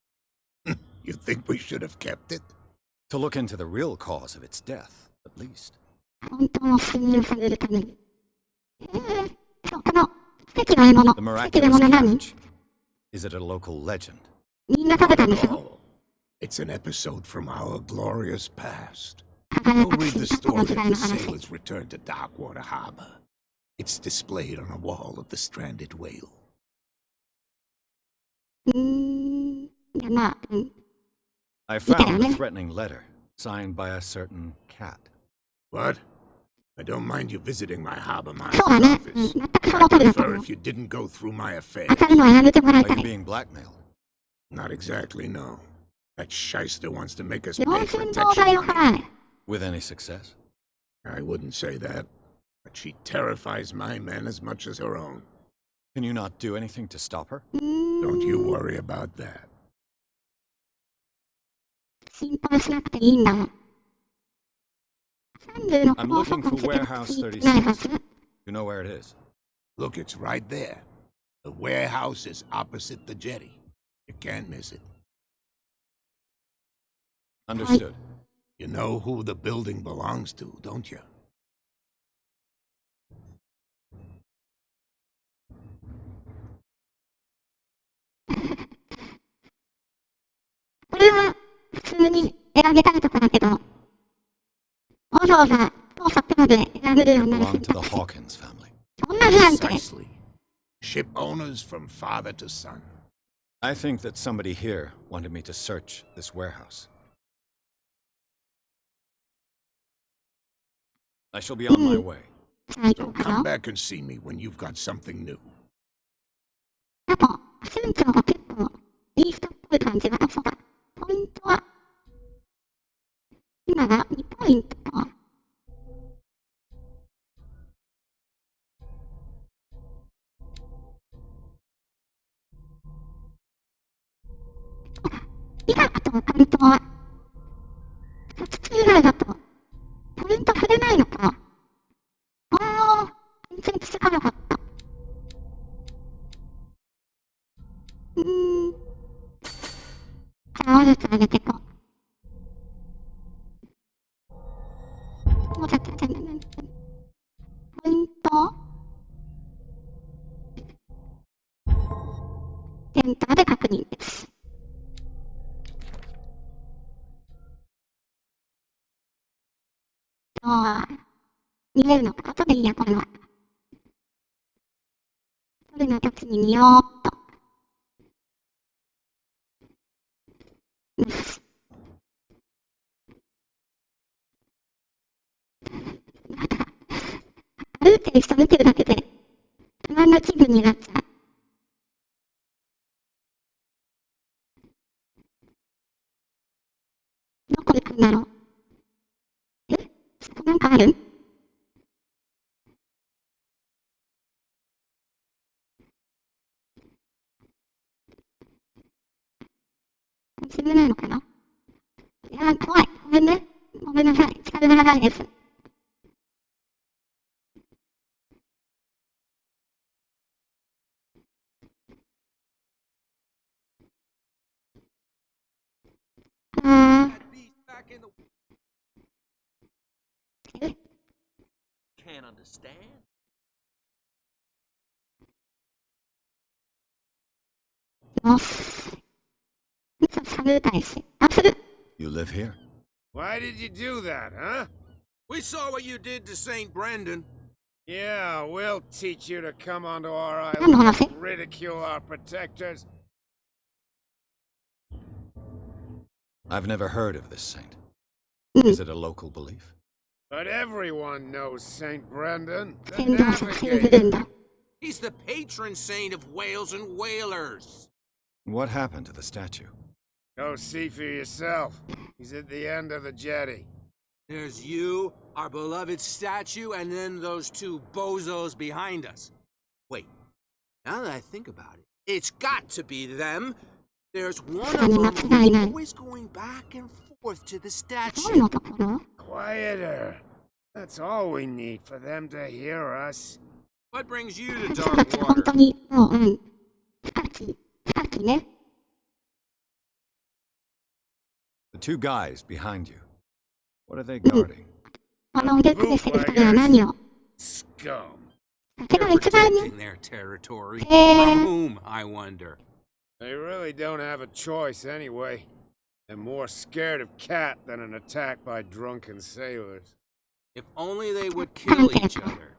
You think we should have kept it? To look into the real cause of its death, at least. The miraculous catch. Is it a local legend? Not at all. It's an episode from our glorious past. Go read the story of the sailors' return to Darkwater Harbor. It's displayed on a wall of the stranded whale. I found a threatening letter, signed by a certain cat. What? I don't mind you visiting my harbor master's office. I'd prefer if you didn't go through my affairs. Are you being blackmailed? Not exactly, no. That shyster wants to make us pay protection money. With any success? I wouldn't say that, but she terrifies my men as much as her own. Can you not do anything to stop her? Don't you worry about that. I'm looking for Warehouse 36. You know where it is? Look, it's right there. The warehouse is opposite the jetty. You can't miss it. Understood. You know who the building belongs to, don't you? It belonged to the Hawkins family. Precisely. Ship owners from father to son. I think that somebody here wanted me to search this warehouse. I shall be on my way. So come back and see me when you've got something new. Can't understand. You live here? Why did you do that, huh? We saw what you did to St. Brendan. Yeah, we'll teach you to come onto our 何の island 話 and ridicule our protectors. I've never heard of this saint. うん。 Is it a local belief? But everyone knows Saint Brendan, the 宣教師を信じる navigator. んだ。 He's the patron saint of whales and whalers. What happened to the statue? Go see for yourself. He's at the end of the jetty. There's you, our beloved statue, and then those two bozos behind us. Wait, now that I think about it, it's got to be them. There's one of them who's always going back and forth to the そう statue. のところ Quieter. That's all we need for them to hear us. What brings you to 私たち dark 本 water? 当に、もう、うん。さっきね。 The two guys behind you. What are they guarding? この腕組みしてる人が何を Scum. 酒が一番ね。 Protecting their territory. へ From ー whom, I wonder? They really don't have a choice anyway. They're more scared of Cat than an attack by drunken sailors. If only they would kill each other.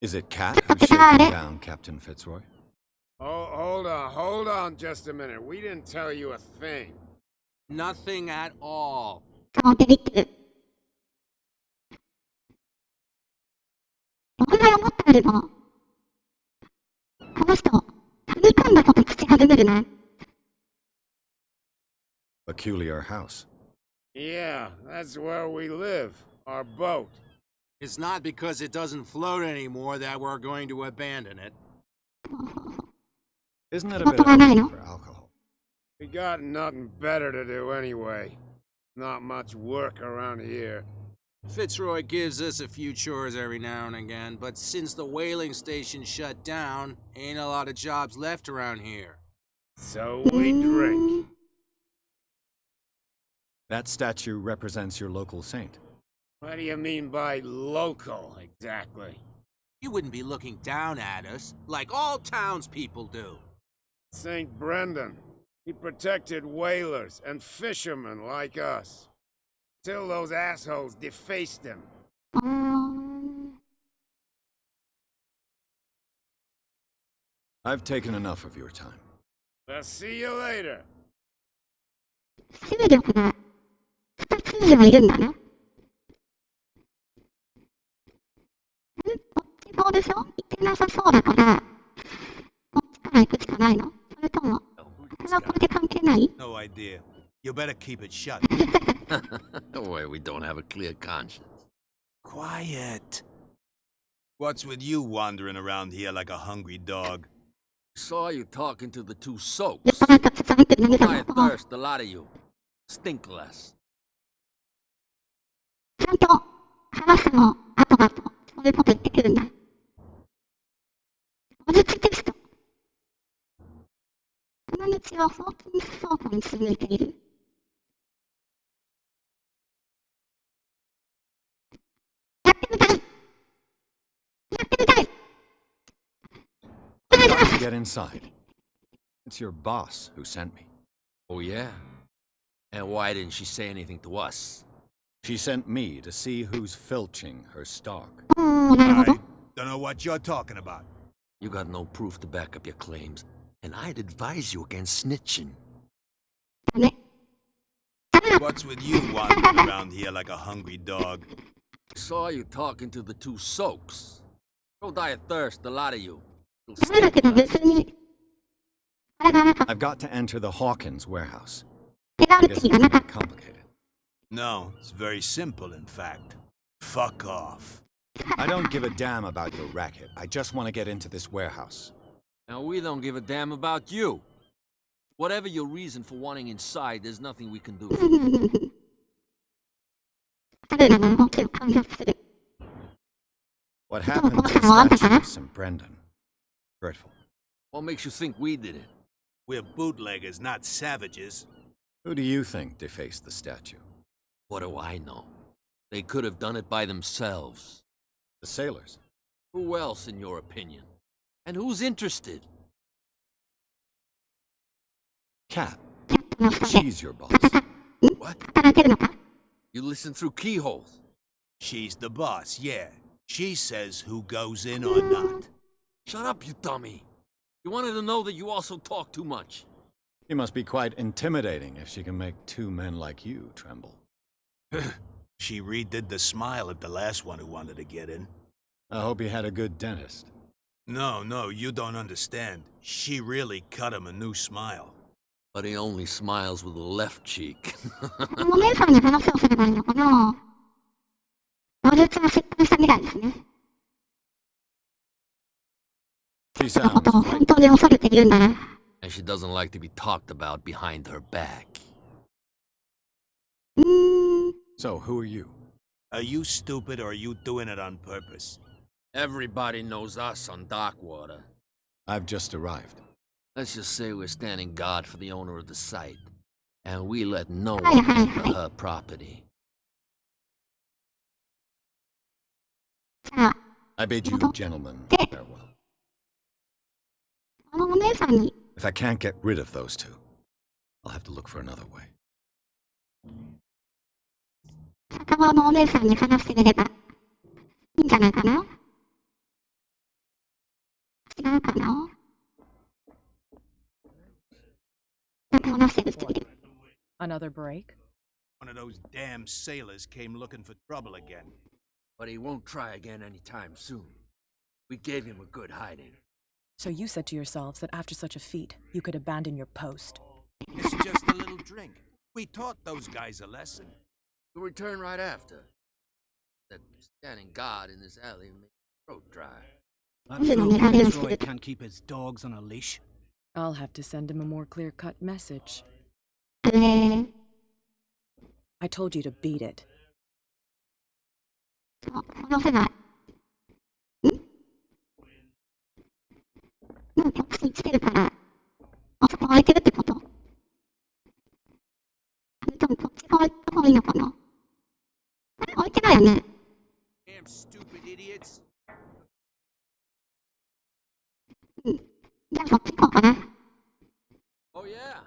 Is it Cat who's shaking down Captain Fitzroy? Oh, hold on just a minute. We didn't tell you a thing. Nothing at all. そう出てくる。僕が思ったよりも、この人、踏み込んだこと口始めるな。 Peculiar house. Yeah, that's where we live. Our boat. It's not because it doesn't float anymore that we're going to abandon it. Isn't it a bit early for alcohol? We got nothing better to do anyway. Not much work around here. Fitzroy gives us a few chores every now and again, but since the whaling station shut down, ain't a lot of jobs left around here. So we drink. That statue represents your local saint. What do you mean by local, exactly? You wouldn't be looking down at us, like all townspeople do. St. Brendan. He protected whalers and fishermen like us. Till those assholes defaced him. うーん。 I've taken enough of your time. I'll see you later. 勢力が2つ以上いるんだな。こっち方でしょ？行ってなさそうだから、こっちから行くしかないの？それとも、これはこれで関係ない？ No idea. You better keep it shut. Don't worry, we don't have a clear conscience. Quiet. What's with you wandering around here like a hungry dog? Saw you talking to the two 酔っ soaks. 払ったつさんって何か I ち thirst, a lot of you. Stink less. ゃんと話すの後だと、そういうこと言ってくるんだ。おじちテスト。この道はホーキンス倉庫に続いている。やってみたい。やってみたい。 I've got to get inside. It's your boss who sent me. Oh, yeah? And why didn't she say anything to us? She sent me to see who's filching her stock. おー、なるほど。 Don't know what you're talking about. You got no proof to back up your claims, and I'd advise you against snitching. ダメ。ダメだ。 What's with you wandering around here like a hungry dog? Saw you talking to the two soaks. Don't die of thirst, a lot of you. You'll ダメだ stink けど less. 別に。あれがなかった。 I've got to enter the Hawkins warehouse. 手軽 I 地 guess が it's なかっ not た。 complicated. No, it's very simple, in fact. Fuck off. I don't give a damn about your racket. I just want to get into this warehouse. Now, we don't give a damn about you. Whatever your reason for wanting inside, there's nothing we can do. 彼らの動きを観察する。 What happened to the statue of St. Brendan? Dreadful. What makes you think we did it? We're bootleggers, not savages. Who do you think defaced the statue? What do I know? They could have done it by themselves. The sailors. Who else, in your opinion? And who's interested? Cat. キャットの下で。 She's your boss. What? 働けるのか？ You listen through keyholes. She's the boss, yeah. She says who goes in or not. Shut up, you dummy. You wanted to know that you also talk too much. She must be quite intimidating if she can make two men like you tremble. She redid the smile at the last one who wanted to get in. I hope he had a good dentist. No, you don't understand. She really cut him a new smile. But he only smiles with the left cheek. お姉さんに話をすればいいのかな。話術が失敗したみたいですね。She そのこ sounds とを like 本当に恐れているんだな。And she doesn't like to be talked about behind her back. So, who are you? Are you stupid or are you doing it on purpose? Everybody knows us on Darkwater. I've just arrived. Let's just say we're standing guard for the owner of the site. And we let no Hi, one hi, enter hi. her property. じゃあ、 I bid you gentlemen farewell. あのお姉さんに If I can't get rid of those two, I'll have to look for another way. 酒場のお姉さんに話してみればいいんじゃないかな。違うかな。なんか話してる人いる。 Another break? One of those damn sailors came looking for trouble again. But he won't try again anytime soon. We gave him a good hiding. So you said to yourselves that after such a feat, you could abandon your post. It's just a little drink. We taught those guys a lesson. We'll return right after. That standing guard in this alley makes my throat dry. That fool Fitzroy can't keep his dogs on a leash. I'll have to send him a more clear-cut message. I told you to beat it. 話せない。もう曲線来てるから、あそこ空いてるってこと？それともこっち側行った方がいいのかな？あれ空いてないよね。Damn stupid idiots. じゃあそっち行こうかな。Oh, yeah.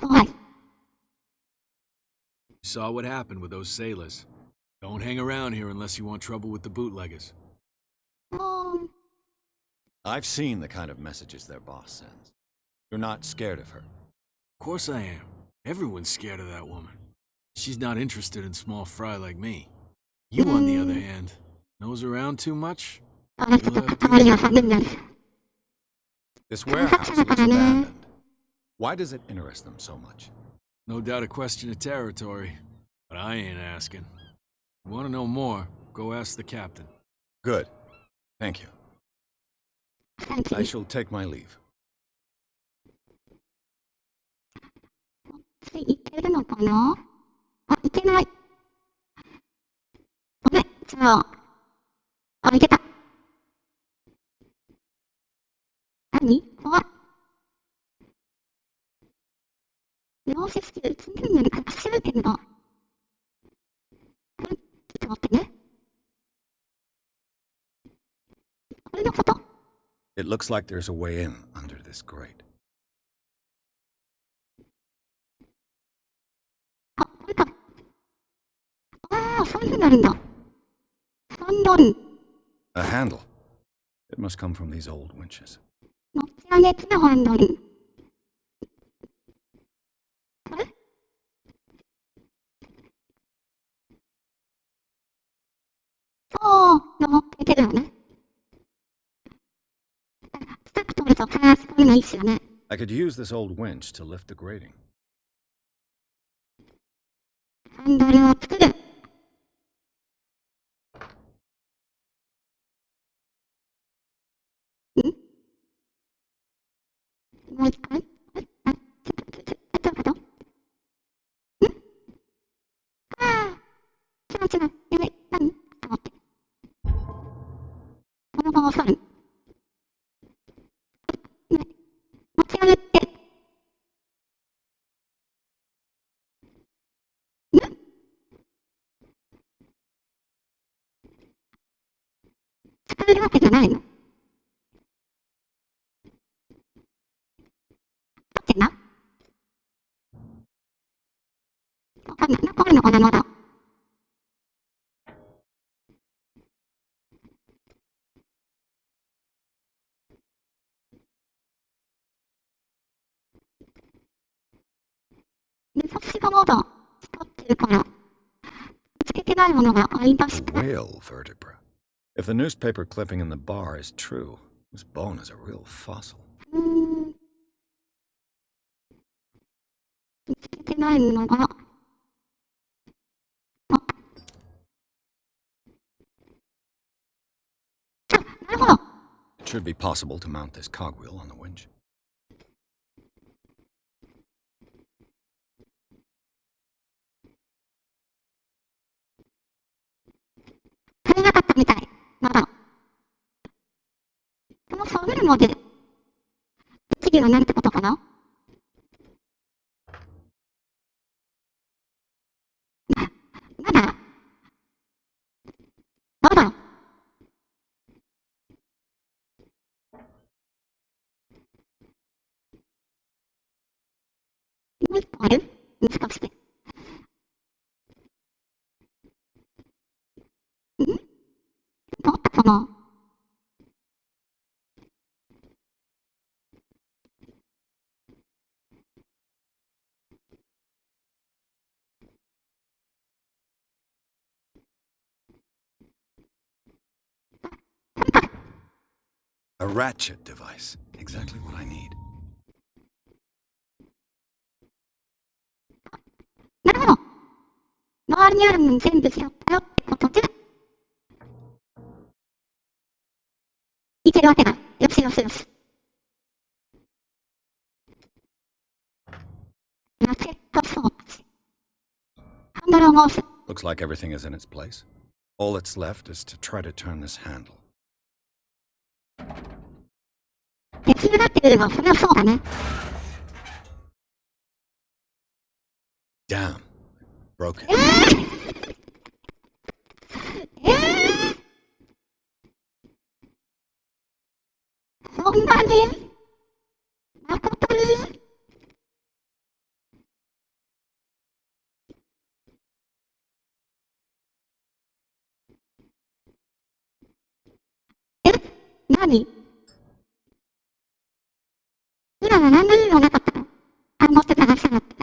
Why? You saw what happened with those sailors. Don't hang around here unless you want trouble with the bootleggers. I've seen the kind of messages their boss sends. You're not scared of her. Of course I am. Everyone's scared of that woman. She's not interested in small fry like me. You, on the other hand, nose around too much? This warehouse looks abandoned. Why does it interest them so much? No doubt a question of territory, but I ain't asking. You want to know more, go ask the captain. Good. Thank you. I shall take my leave. いけるのかな？あ、いけない。ごめん、じゃあ。あ、いけた。何？怖っ。溶接機で常に隠してるけど。ちょっと待ってね。これのこと？ It looks like there's a way in under this grate. あ、これか。ああ、そういう風になるんだ。ハンドル。A handle. It must come from these old winches. 持ち上げ機のハンドル。これ？そう、登っていけるよね。ステップ取ると必ずこういうのいいっすよね。I could use this old winch to lift the grating. ハンドルを作る。もう一回。あ、ちょっとこと？ああ、違う。やべ、何？ちょっと待って。この場を去る。ね、持ち上げて。使えるわけじゃないの？私がまだ使ってるから、見つけてないものがありまし A た。 whale vertebra. If the newspaper clipping in the bar is true, this bone is a real fossil. 見つけてないものが、It should be possible to mount this cogwheel on the winch. 足りなかったみたい。まだ。この下げるまで、できるようになるってことかな。まだ。まだ。もう一個ある？もしかして。どうだったかな。A ratchet device. Exactly what I need. なるほど。周りにあるもの全部拾ったよってことで、いけるわけだ。よしよしよし。ラチェット装置。ハンドルを回す。Looks like everything is in its place. All that's left is to try to turn this handle. 鉄になってくればそれはそうだね。Damn. Broken. そんなに？誠に？何？今の何の意味もなかったの？あ、持って探したのって。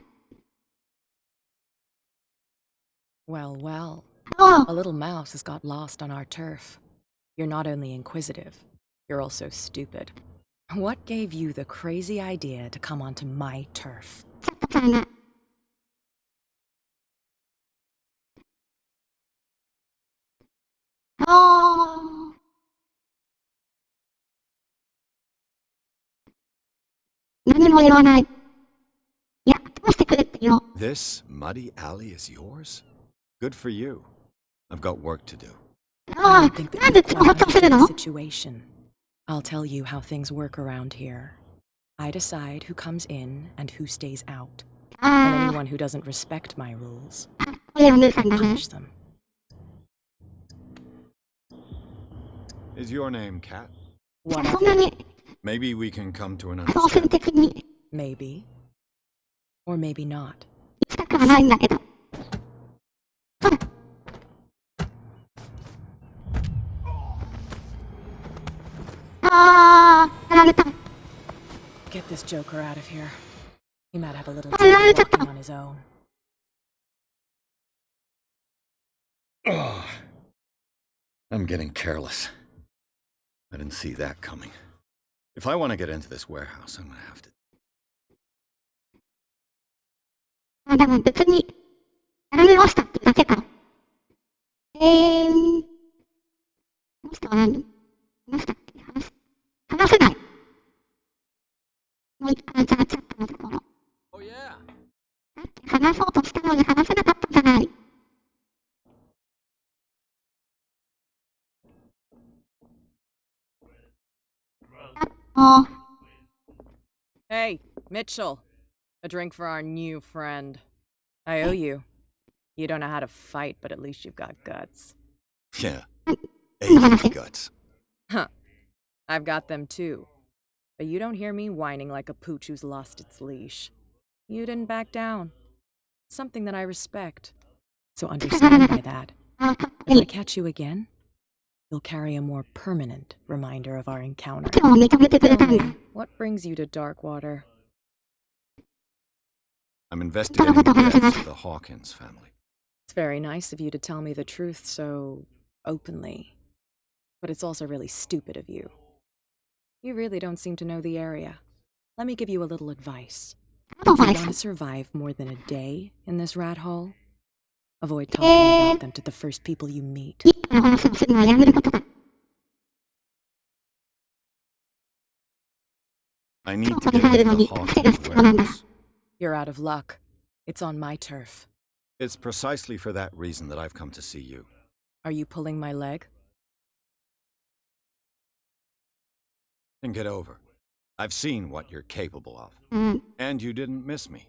Well, well. Oh. A little mouse has got lost on our turf. You're not only inquisitive, you're also stupid. What gave you the crazy idea to come onto my turf? ちょっとちゃうな。何も言わない。いや、どうしてくれってよ。This muddy alley is yours? Good for you. I've got work to do. ああ、なんで挑発するの？ Situation. I'll tell you how things work around here. I decide who comes in and who stays out. And anyone who doesn't respect my rules, I punish them. Is your name Cat? Whatever. Maybe we can come to an understanding. Maybe. Or maybe not. したくはないんだけど。ああ、やられた。Get this joker out of here. He might have a little trouble walking on his own. Oh, I'm getting careless. I didn't see that coming. If I want to get into this warehouse, I'm gonna have to. あ、でも別に、やられましたってだけか。もしくは何？話したっけ？話せない。もう一回じゃあチャットのところ。だって話そうとしたのに話せなかったじゃない。Hey, Mitchell. A drink for our new friend. I owe you. You don't know how to fight, but at least you've got guts. Yeah. Aching guts. Huh. I've got them too. But you don't hear me whining like a pooch who's lost its leash. You didn't back down. Something that I respect. So understand by that. If I catch you again, you'll carry a more permanent reminder of our encounter. Tell me, what brings you to Darkwater? I'm investigating the deaths of the Hawkins family. It's very nice of you to tell me the truth so openly. But it's also really stupid of you. You really don't seem to know the area. Let me give you a little advice. If you want to survive more than a day in this rat hole, avoid talking about them to the first people you meet. I need to get into the Hawkins warehouse. You're out of luck. It's on my turf. It's precisely for that reason that I've come to see you. Are you pulling my leg? Think it over. I've seen what you're capable of. And you didn't miss me.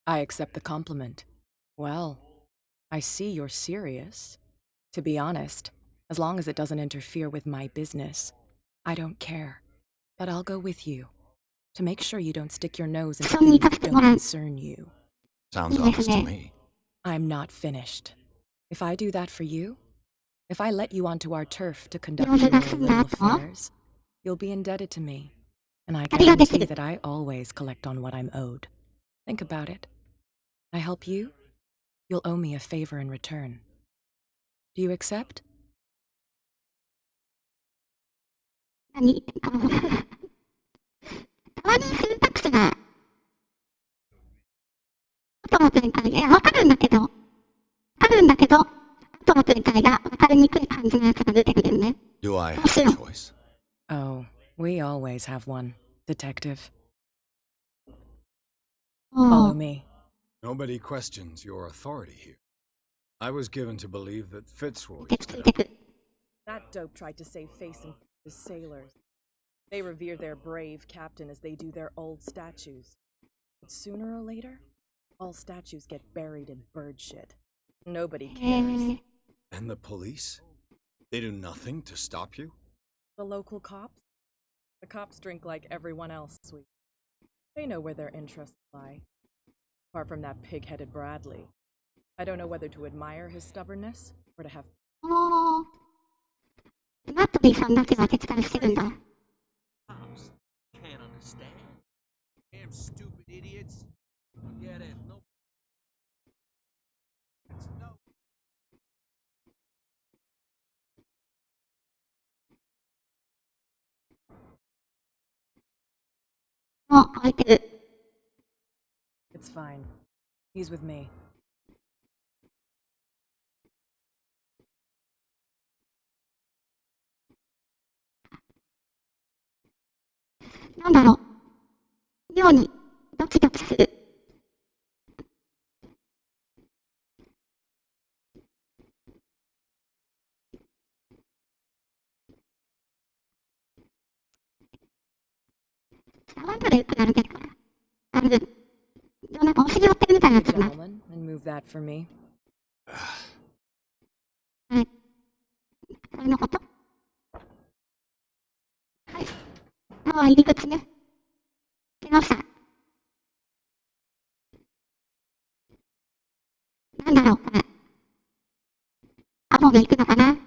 I accept the compliment. Well, I see you're serious. To be honest, as long as it doesn't interfere with my business, I don't care. But I'll go with you, to make sure you don't stick your nose into things that don't concern you. Sounds honest to me. I'm not finished. If I do that for you, if I let you onto our turf to conduct your little affairs, you'll be indebted to me. And I guarantee that I always collect on what I'm owed. Think about it. I help you, you'll owe me a favor in return. Do you accept? Do I have a choice? Oh, we always have one, Detective. Oh. Follow me. Nobody questions your authority here. I was given to believe that Fitzroy... That dope tried to save face in the sailors. They revere their brave captain as they do their old statues. But sooner or later, all statues get buried in bird shit. Nobody cares. And the police? They do nothing to stop you? The local cops? The cops drink like everyone else, sweet. They know where their interests lie. Apart from that pig-headed Bradley. I don't know whether to admire his stubbornness, or to have... Oh. マットディさんだけは手伝いしてるんだ。Cops can't understand. Damn stupid idiots. Forget it. No. No. Oh, 開いてる。It's fine. He's with me. なんだろう。妙にドキドキする。触るまでよくなるけどから。ある分。でもなんかお尻折ってるみたいになってるな。Gentlemen, and move that for me. はい。それのことはい。ああ、入り口ね。出ました。なんだろう、これ。アボで行くのかな。ず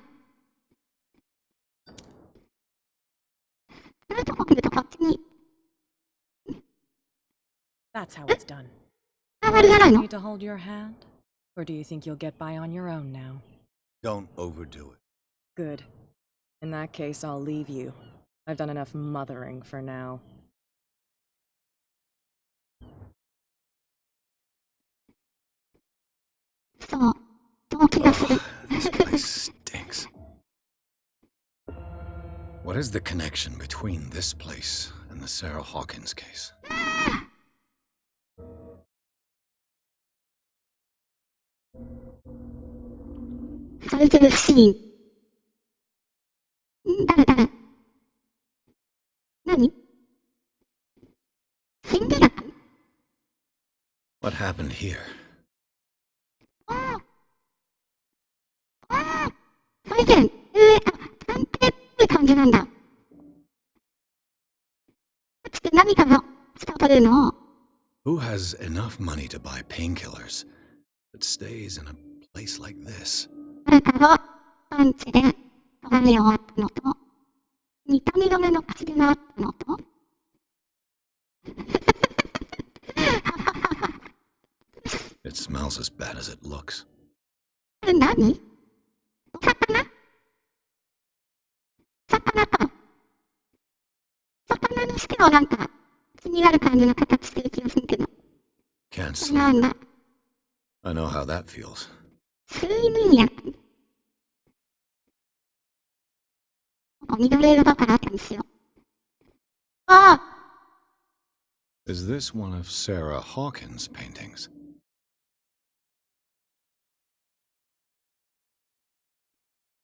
っとこう見るとこっちに。That's how it's done. あまりやらない Do you の need to hold your hand? Or do you think you'll get by on your own now? Don't overdo it. Good. In that case, I'll leave you. I've done enough mothering for now. そう、動機がする。 This place stinks. What is the connection between this place and the Sarah Hawkins case? されてるシーン。誰何心理学 What happened here? ああ再現探偵っぽい感じなんだ。かつて何かのしたというのを Who has enough money to buy painkillers but stays in a place like this? 誰かがパンチで咎めを負ったのと痛み止めの口があったのと smells as bad as it looks. 何？お魚？魚にしてはなんか気になる感じの形してる気がするけど。 Can't なん sleep. だ。 I know how that feels. 睡眠薬。緑色だからってにしよう。ああ！ Is this one of Sarah Hawkins' paintings?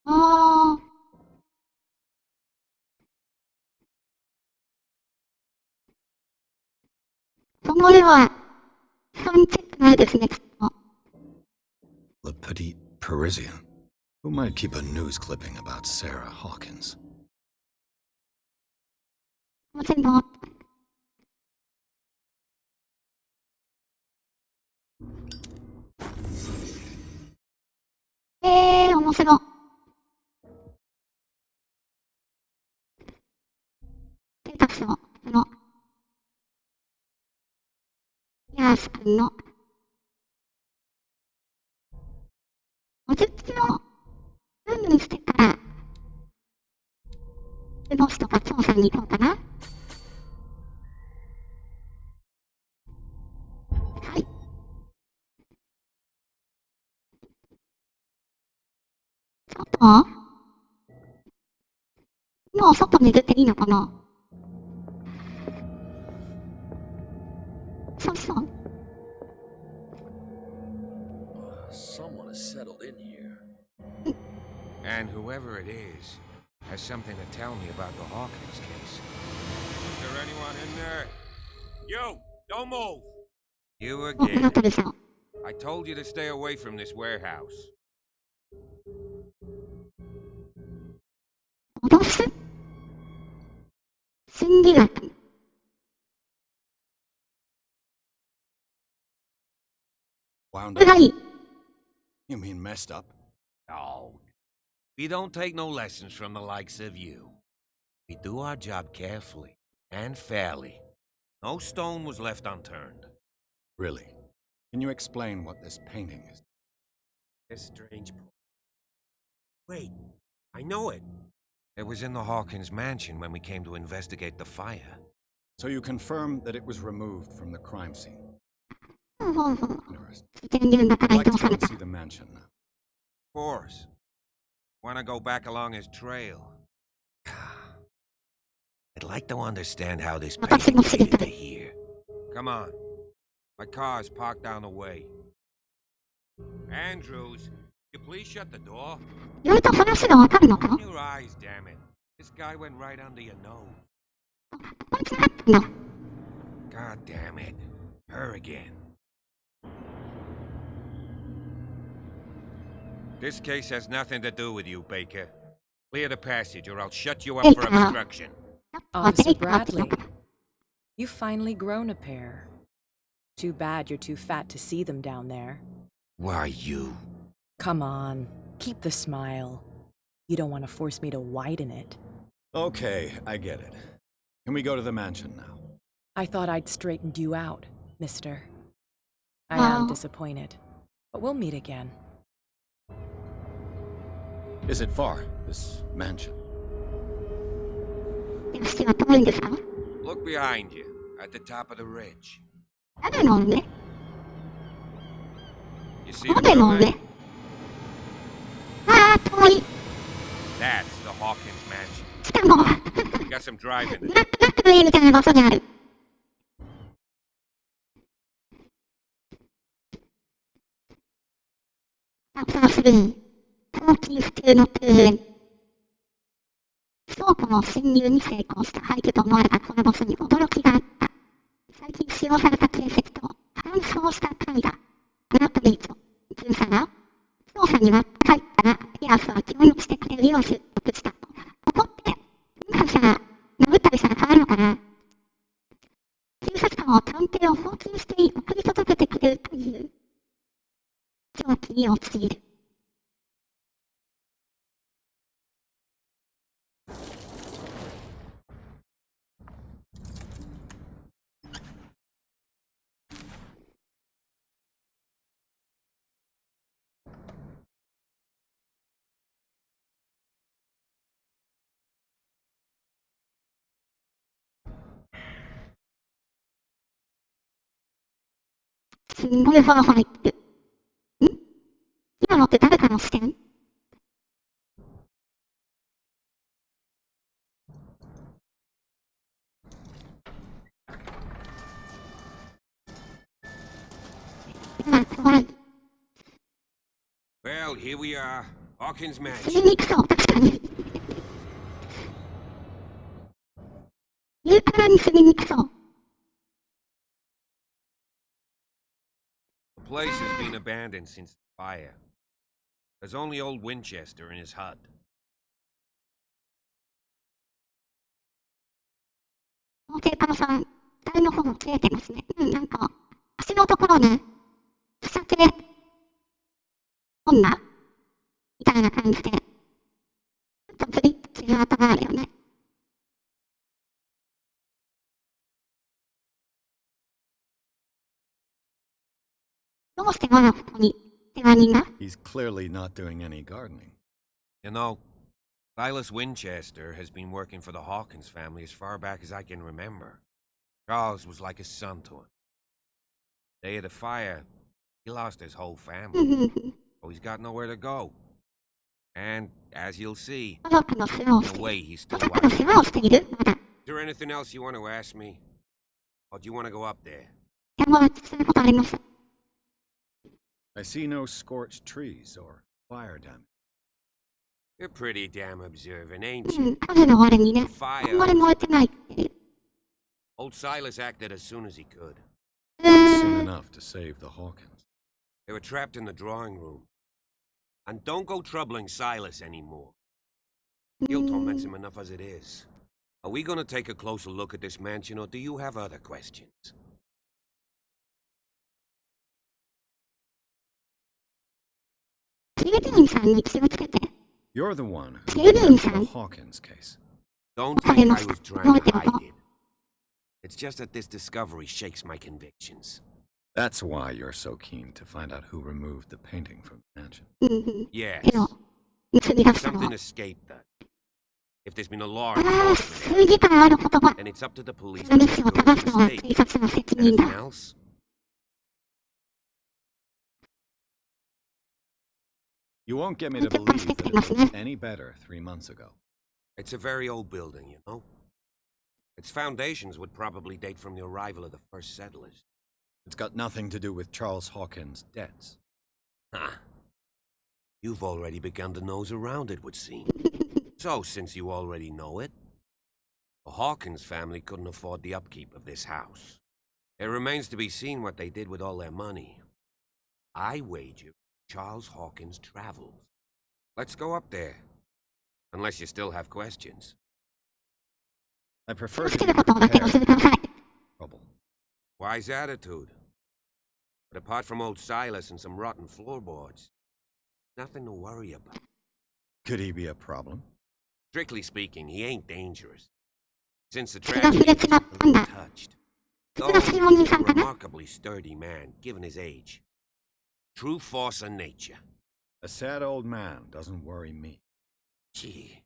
ああ。その絵は、サンチェックないですね、きっと。 Le Petit Parisien. Who might keep a news clipping about Sarah Hawkins? もう全部。面白い。ペタスの、ヤース君の、50キロ、うんしてから、でボスとか調査に行こうかな。はい。外？もう外に出ていいのかな？そうそう。 Someone has settled in here. And whoever it is has something to tell me about the Hawkins case. Is there anyone in there? You! Don't move! You again. I told you to stay away from this warehouse. 脅す？心理学。 Wound う up? がいい。 You mean messed up? No. We don't take no lessons from the likes of you. We do our job carefully and fairly. No stone was left unturned. Really? Can you explain what this painting is? This strange... Wait, I know it. It was in the Hawkins mansion when we came to investigate the fire. So you confirm that it was removed from the crime scene? ほうほうほう。 Interesting. 電流だから I'd 移 like 動 to さ go れ and た。 see the mansion now. Of course. Wanna go back along his trail? I'd like to understand how this painting made it to here. Come on. My car's parked down the way. Andrews, you please shut the door? 意外と話がわかるのか？ Open your eyes, damn it. This guy went right under your nose. こいつがあったの。 God damn it. Her again. This case has nothing to do with you, Baker. Clear the passage or I'll shut you up for obstruction. Officer Bradley, you've finally grown a pair. Too bad you're too fat to see them down there. Why you? Come on, keep the smile. You don't want to force me to widen it. Okay, I get it. Can we go to the mansion now? I thought I'd straightened you out, mister. I am disappointed, but we'll meet again. Is it far, this mansion? Look behind you, at the top of the ridge. You see the building? That's the Hawkins mansion. Got some driving to do. みたいな場所にある。チャプター3、高級普通の空園。倉庫の侵入に成功した廃墟と思われたこの場所に驚きがあった。最近使用された形跡と乾燥した貝が、アナトリーと巡査が、捜査には入ったら、ピアスは協力してくれるよう説得したと。ここって、今じゃ殴ったりしたら変わるのかな？警察官は探偵を放棄して送り届けてくれるという、長期に陥る。すんごいファラファラ言ってる。今のって誰かの視点？怖い。Well, here we are. Hawkins 死 Mansion. ににくそう、確かに。言うからに死ににくそう。The place has been abandoned since the fire. There's only old Winchester in his hut. 法廷からさん、誰の方も切れてますね。なんか、足のところね、草手女みたいな感じで、ちょっとプリッと切る跡があるよね。どうしてまだここに手紙が？ He's clearly not doing any gardening. You know, Silas Winchester has been working for the Hawkins family as far back as I can remember. Charles was like a son to him. Day of the fire, he lost his whole family. So he's got nowhere to go. And, as you'll see, in a way he's still watching. Is there anything else you want to ask me? Or do you want to go up there? I see no scorched trees or fire damage. You're pretty damn observant, ain't you? Fire. Old Silas acted as soon as he could. Soon enough to save the Hawkins. They were trapped in the drawing room. And don't go troubling Silas anymore. Guilt torments him enough as it is. Are we gonna take a closer look at this mansion, or do you have other questions? You're the one who left the Hawkins case. Don't think I was trying to hide it. It's just that this discovery shakes my convictions. That's why you're so keen to find out who removed the painting from the mansion. Yes. Something escaped that. If there's been a law enforcement, then it's up to the police to make a mistake. Anything else? You won't get me to believe that it was any better 3 months ago. It's a very old building, you know? Its foundations would probably date from the arrival of the first settlers. It's got nothing to do with Charles Hawkins' debts. Huh. You've already begun to nose around, it would seem. So, since you already know it, the Hawkins family couldn't afford the upkeep of this house. It remains to be seen what they did with all their money. I wager Charles Hawkins travels. Let's go up there. Unless you still have questions. I prefer to be prepared for trouble. Wise attitude. But apart from old Silas and some rotten floorboards, nothing to worry about. Could he be a problem? Strictly speaking, he ain't dangerous. Since the tragedy, he's been untouched. Though he's a remarkably sturdy man, given his age. True force of nature. A sad old man doesn't worry me. Gee,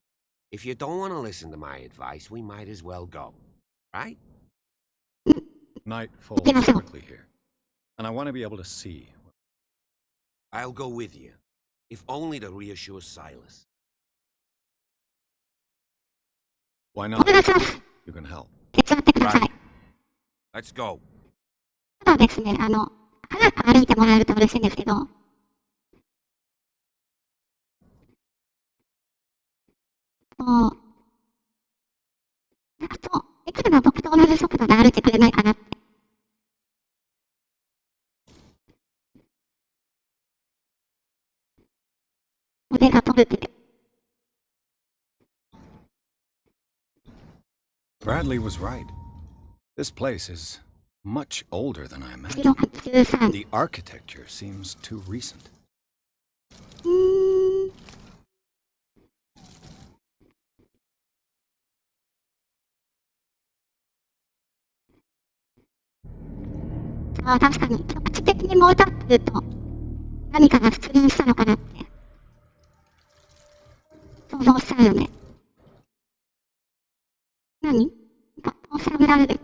if you don't want to listen to my advice, we might as well go. Right? Night falls quickly here, and I want to be able to see. I'll go with you, if only to reassure Silas. Why not? You can help. Right. Let's go. ただですね、早く歩いてもらえると嬉しいんですけど。できれば僕と同じ速度で歩いてくれないかなって。腕が取れてる。Bradley was right. This place is much older than I imagined. The architecture seems too recent. Ah, 確かに局地的に燃えたっていうと何かが出現したのかなって想像しちゃうよね。何？が調べられる。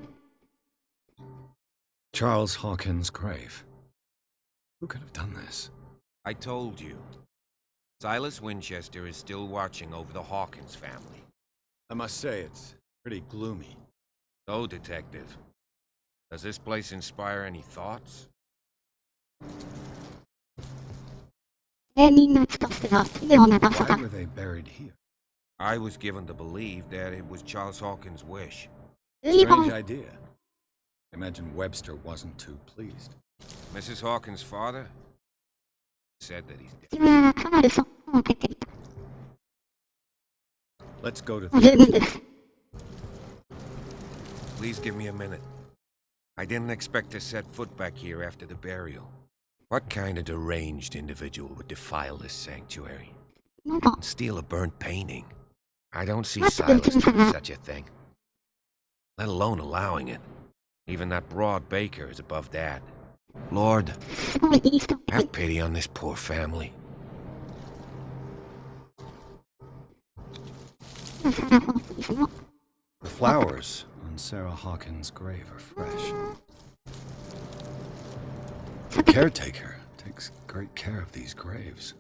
Charles Hawkins' grave. Who could have done this? I told you. Silas Winchester is still watching over the Hawkins family. I must say, it's pretty gloomy. So, Detective, does this place inspire any thoughts? Why were they buried here? I was given to believe that it was Charles Hawkins' wish. Strange idea. Imagine Webster wasn't too pleased. Mrs. Hawkins' father said that he's dead. Let's go to the... Please give me a minute. I didn't expect to set foot back here after the burial. What kind of deranged individual would defile this sanctuary? Steal a burnt painting? I don't see Silas doing such a thing. Let alone allowing it. Even that broad baker is above that. Lord, have pity on this poor family. The flowers on Sarah Hawkins' grave are fresh. The caretaker takes great care of these graves.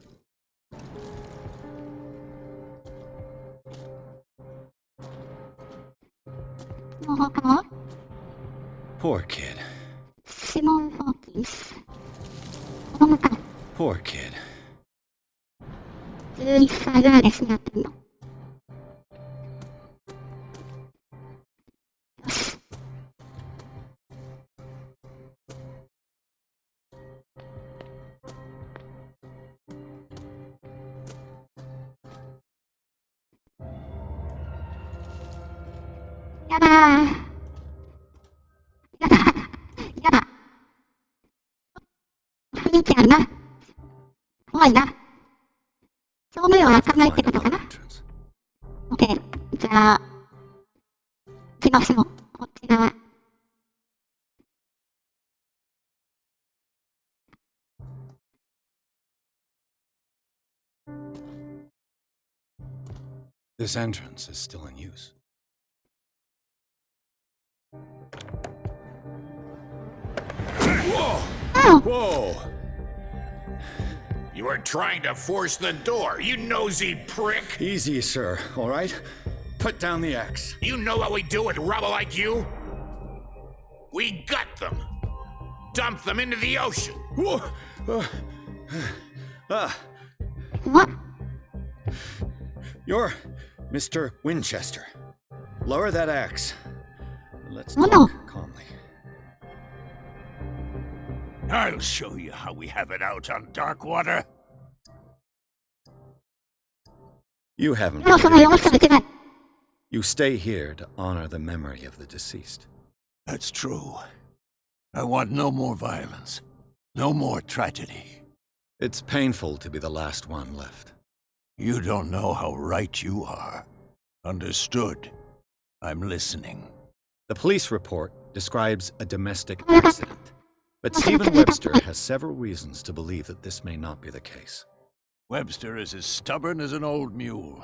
Poor kid. Poor kid. This entrance is still in use. Whoa! Whoa! You are trying to force the door, you nosy prick! Easy, sir, all right? Put down the axe. You know what we do with rubble like you? We gut them. Dump them into the ocean. Whoa! You're Mr. Winchester. Lower that axe. Let's talk calmly. I'll show you how we have it out on Darkwater. You haven't. You stay here to honor the memory of the deceased. That's true. I want no more violence. No more tragedy. It's painful to be the last one left. You don't know how right you are. Understood. I'm listening. The police report describes a domestic accident, but Stephen Webster has several reasons to believe that this may not be the case. Webster is as stubborn as an old mule.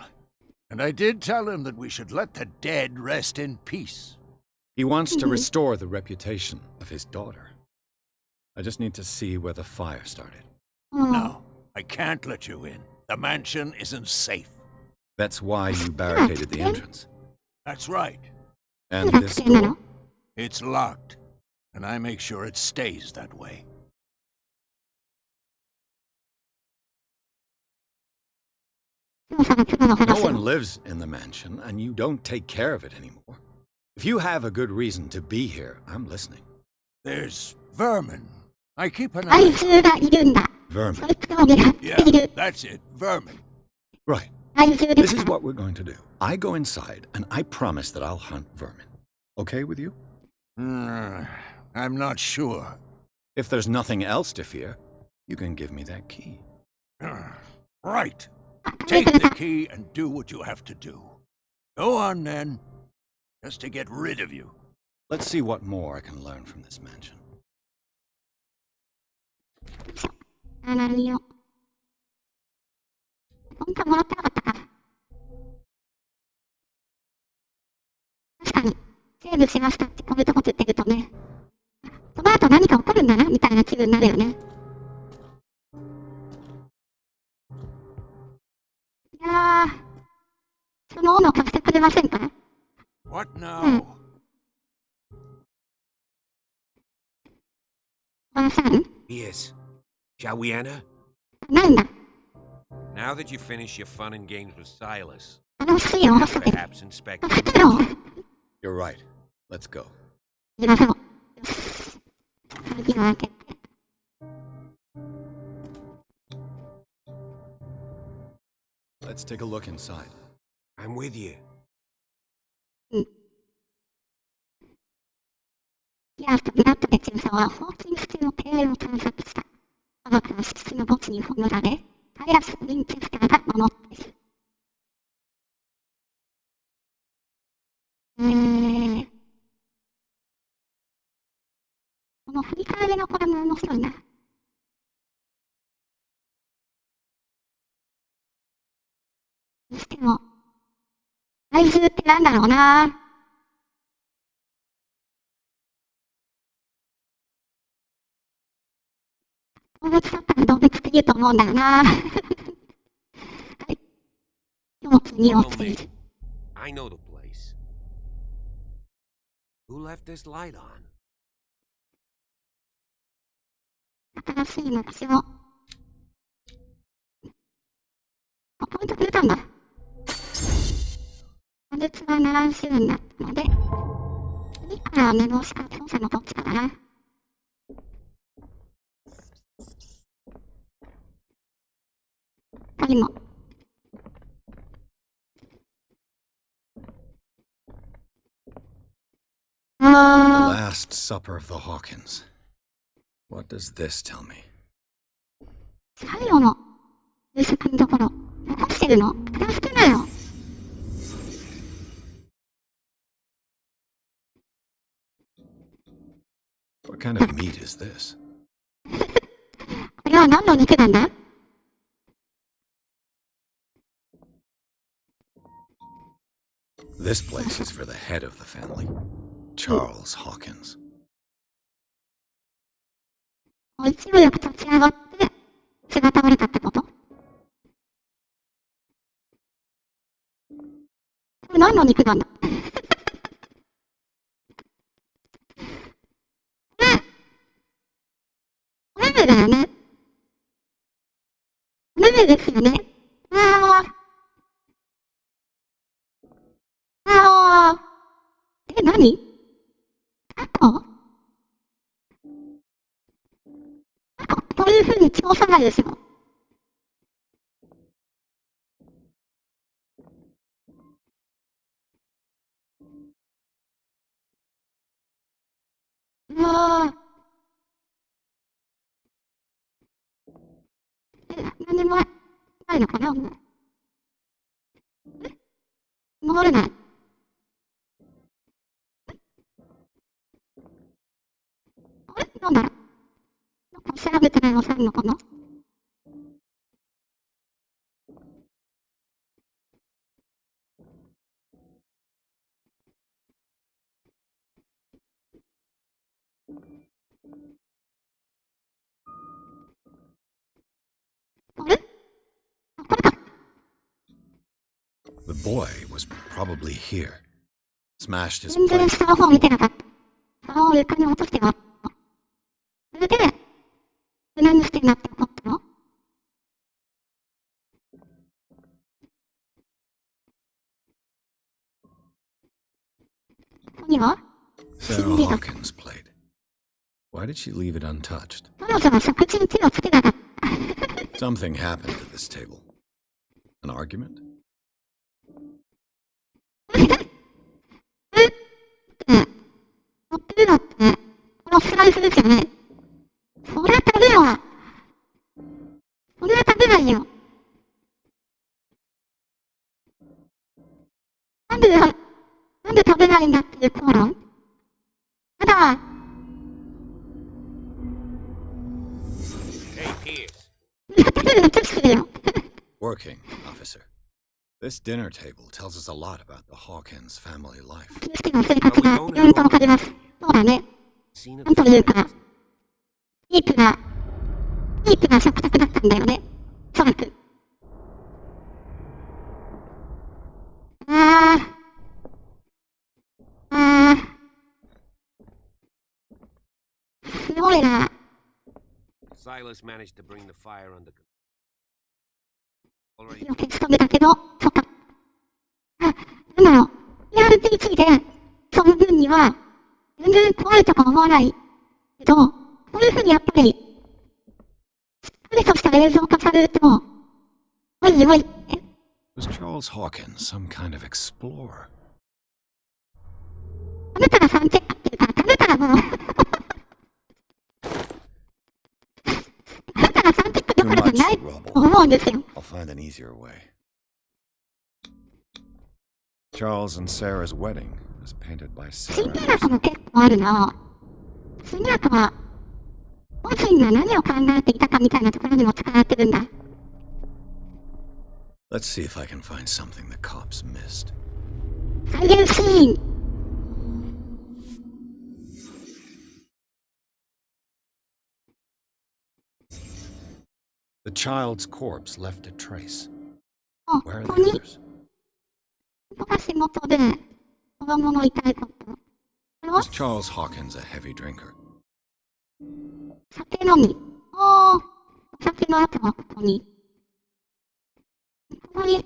And I did tell him that we should let the dead rest in peace. He wants to restore the reputation of his daughter. I just need to see where the fire started. No, I can't let you in. The mansion isn't safe. That's why you barricaded the entrance. That's right. And this door? It's locked, and I make sure it stays that way. No one lives in the mansion, and you don't take care of it anymore. If you have a good reason to be here, I'm listening. There's vermin. I keep an eye. Vermin. Yeah, that's it. Vermin. Right. This is what we're going to do. I go inside, and I promise that I'll hunt vermin. Okay with you? I'm not sure. If there's nothing else to fear, you can give me that key. Right. Take the key and do what you have to do. Go on, then. Just to get rid of you. Let's see what more I can learn from this mansion. の斧貸してくれませんか？ What now? おばさん、 Yes. Shall we enter? なんだ Now that you finish your fun and games with Silas, 楽しいよ、おさて。 perhaps inspect 助けてよ。 You're right. Let's go. 行きましょう。よし。鍵を開けて。Let's take a look inside. I'm with you. ピアスとブラッドで中佐はホーキンス中の経営を探索した。家族は敷地の墓地に葬られ、タイラス・ウィンチェスターが守っている。この振り返りのこれも面白いな。にしても、怪獣ってなんだろうな。動物だったら動物って言うと思うんだよな。はい。容器に落ちている。I know the place. Who left this light on? 新しい昔を。ここにくれたんだ。魔術は7種類になったので、次から寝坊した強者のどっちかだな。他にも。The Last Supper of the Hawkins. What does this tell me? 最後の夕食のところ、残してるの？助けなよ。What kind of meat is this? これは何の肉なんだ？ This place is for the head of the family, Charles Hawkins. 勢いよく立ち上がって、血が倒れたってこと？これ何の肉なんだ？おめめだよね。おめめですよね。何？こういう風に調査ないですよ。うわぁ。何もないのかな？もう。戻れない。あれ？なんだろう？なんか調べてないのさんのかな？あれ？あ、これか。The boy was probably here. Smashed his 全然 plate. 下の方見てなかった。顔を床に落としてはった。それで、何してなって怒ったの？ここには Sarah Hawkins' plate. Why did she leave it untouched? 彼女は食事に手をつけなかった。Something happened at this table. An argument? 乗ってるのって、このスライスですよね。それは食べよう。それは食べないよ。なんで食べないんだっていう口論？ただ、食べるの拒否するよ。Working, officer. This dinner table tells us a lot about the Hawkins family life. キリストの生活がうんとわかります。そうだね。なんというか、ディープな食卓だったんだよね。おそらく。Silas managed to bring the fire under control. 火を消し止めたけど、そっか。なんだろう、RPG で飛ぶ分には、全然怖いとか思わないけど、こういうふうにやっぱり、しっかりとした映像化されると、おいおい、Was Charles Hawkins some kind of explorer? 食べたら3チェックっていうか、食べたらもう、食べたら3チェックどころじゃないと思うんですよ。I'll find an easier way. Charles and Sarah's wedding was painted by シ Sarah. ンデレラも結構あるな。シンデレラは、本人が何を考えていたかみたいなところにも使われてるんだ。Let's see if I can find something the cops missed. 再現シーン。The child's corpse left a trace. あ、 Where are ここ the に、 others? ここが仕事で、子供の痛いこと。これは Was Charles Hawkins a heavy drinker? 酒飲み。ああ、お酒の後はここに。ここに、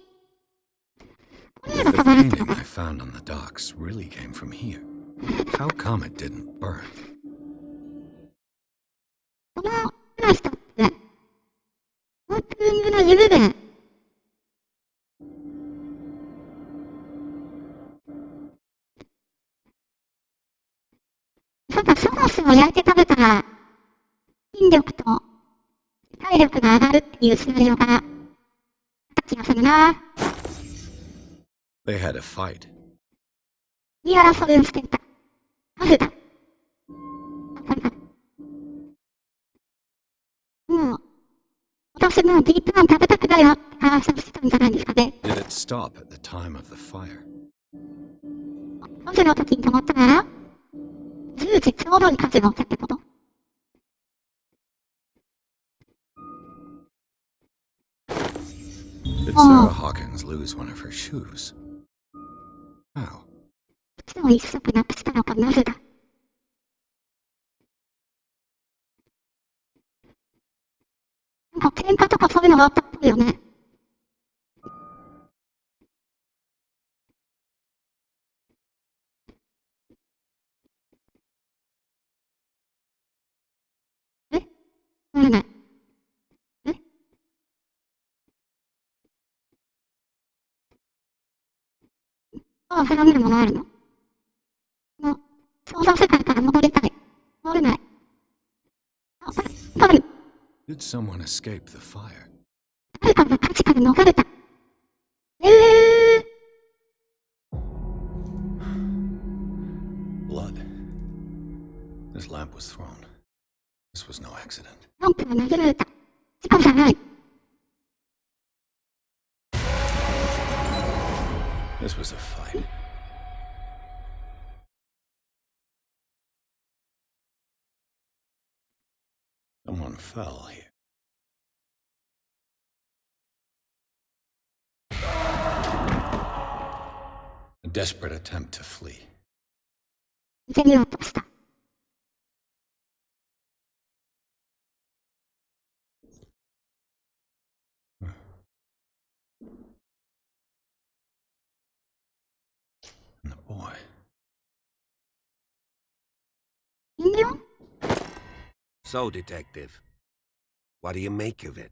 これ If が the 飾られてる painting I found on the docks really came from here, how come it didn't burn? このクラストって、オープニングの指で、そうだ、ソースを焼いて食べたら、筋力と体力が上がるっていうシナリオがあった気がするな。 They had a fight. 言い争いをしていた。なぜだ。もう、私もうディープナン食べたくないわって話をしてたんじゃないですかね。 Did it stop at the time of the fire? 火事の時に止まったなら、10時ちょうどに火事が起きたってこと？ Did Sarah Hawkins lose one of her shoes? How? 靴を一足なくしたのかなぜだ。なんか喧嘩とかそういうのがあったっぽいよね。え？なるね。え？ああ、定めるものあるの？もう、想像世界から戻りたい。戻れない。あ、ある。 Did someone escape the fire? 誰かが火事から逃れた。Blood. This lamp was thrown. This was no accident. ランプが投げられた。事故じゃない。 This was a fight. Someone fell here. A desperate attempt to flee. 逃げようとした。 And the boy. 人形？ So, Detective, what do you make of it?